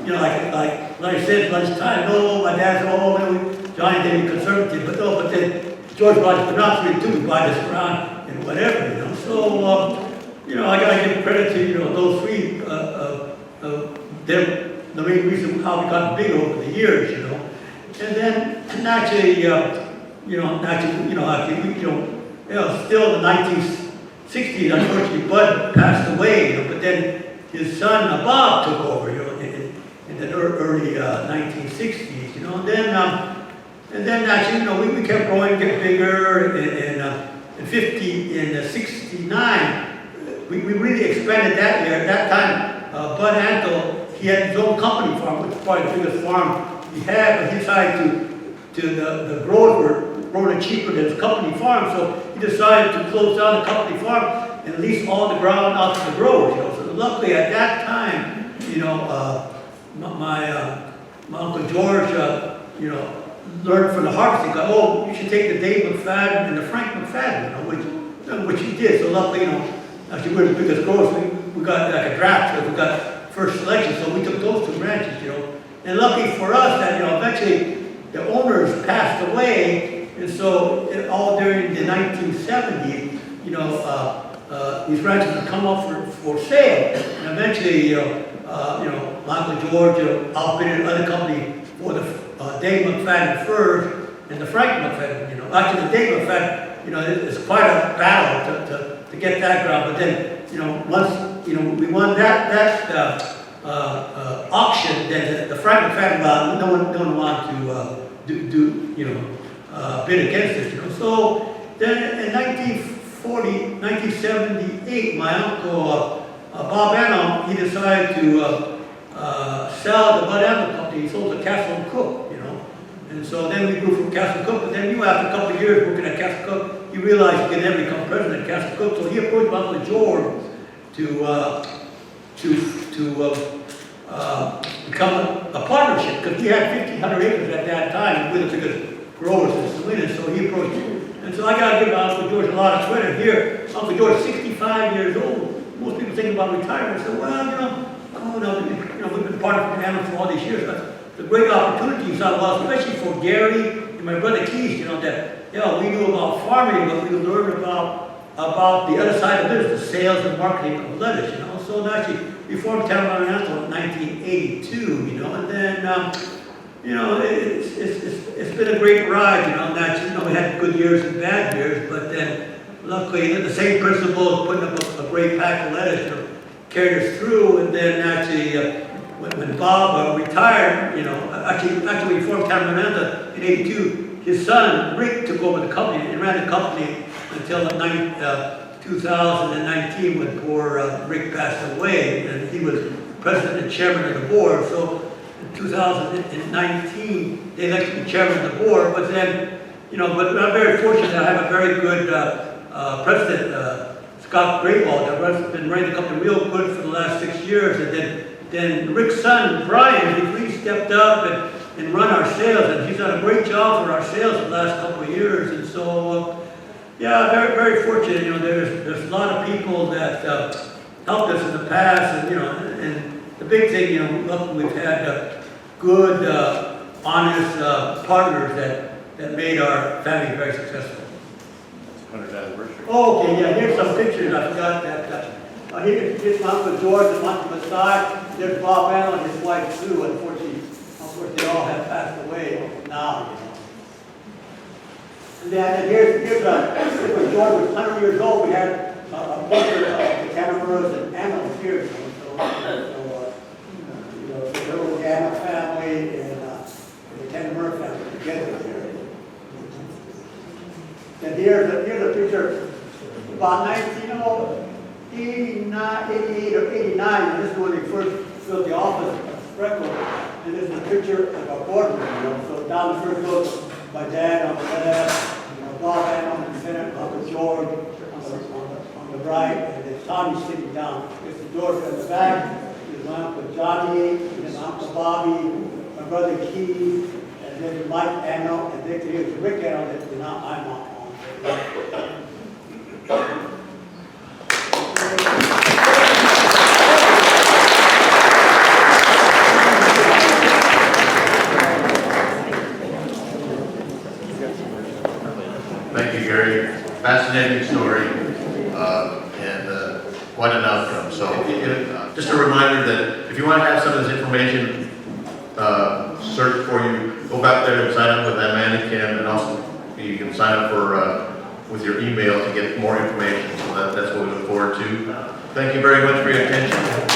you know, like Larry said, lunchtime, no, my dad said, oh, no, Johnny didn't be conservative, but no, but then George bought his binoculars too, we buy this around and whatever, you know. So, you know, I gotta give credit to, you know, those three, they're the main reason how we got big over the years, you know. And then naturally, still in the 1960s, unfortunately, Bud passed away, you know, but then his son, Bob, took over, you know, in the early 1960s, you know. And then actually, you know, we kept growing, get bigger, and in 69, we really expanded that year. At that time, Bud Antle, he had his own company farm, which was probably the biggest farm he had, but he decided the growers were growing cheaper than his company farm, so he decided to close down the company farm and lease all the ground out to the growers, you know. So luckily at that time, you know, my Uncle George, you know, learned from the harvesting guy, oh, you should take the Dave McFadden and the Frank McFadden, you know, which he did. So luckily, you know, actually we're the biggest growers, we got like a draft, so we got first selection, so we took those two ranches, you know. And lucky for us that, you know, eventually the owners passed away, and so all during the 1970s, you know, these ranches would come up for sale, and eventually, you know, Michael George outfitted another company for the Dave McFadden first and the Frank McFadden, you know. Actually, the Dave McFadden, you know, it's quite a battle to get that ground, but then, you know, once, you know, we won that auction, then the Frank McFadden ground, no one wanted to you know, bid against it, you know. So then in 1978, my uncle, Bob Anno, he decided to sell the Bud Anno company. He sold to Castle and Cook, you know. And so then we grew from Castle Cook, but then after a couple of years working at Castle Cook, he realized he could never become president at Castle Cook, so he approached my Uncle George to become a partnership, because we had 1,500 acres at that time, with the biggest growers in Salinas, so he approached me. And so I got to give Uncle George a lot of credit here. Uncle George, 65 years old. Most people think about retirement. I said, well, you know, we've been partnering with animals for all these years, but the great opportunities I was, especially for Gary and my brother Keith, you know, that, you know, we knew about farming, but we learned about the other side of business, the sales and marketing of lettuce, you know. So actually, we formed Tamarindo in 1982, you know, and then, you know, it's been a great ride, you know. Naturally, you know, we had good years and bad years, but then luckily the same principle of putting up a great pack of lettuce, you know, carried us through. And then actually, when Bob retired, you know, actually we formed Tamarindo in '82. His son Rick took over the company and ran the company until 2019, when poor Rick passed away, and he was president and chairman of the board. So in 2019, they elected me chairman of the board. But then, you know, but I'm very fortunate that I have a very good president, Scott Greywald, that's been running the company real good for the last 6 years. And then Rick's son, Brian, he really stepped up and run our sales, and he's done a great job for our sales the last couple of years. And so, yeah, very, very fortunate. You know, there's a lot of people that helped us in the past, and you know, and the big thing, you know, look, we've had good, honest partners that made our family very successful. 100th anniversary. Oh, okay, yeah. Here's some pictures. I forgot that. Here's my Uncle George and my Uncle Masai. There's Bob Allen and his wife Sue. Unfortunately, they all have passed away now. You know. And then here's when George was 100 years old, we had a picture of the Canaveras and animals here. You know, the little Gamma family and the Canamera family together there. And here's a picture about 1989, 88 or 89, and this is when they first built the office of Freckle. And this is a picture of our boardroom, you know. So down the first floor, my dad on the left, you know, Bob on the center, Uncle George on the right, and then Tommy sitting down. There's the door from the back. There's my Uncle Johnny, and then Uncle Bobby, my brother Keith, and then Mike Anno, and then here's Rick Anno that now I'm on. fascinating story, and quite an outcome. So just a reminder that if you want to have some of this information searched for you, go back there and sign up with Amanda Kim, and also you can sign up for with your email to get more information. So that's what we look forward to. Thank you very much for your attention.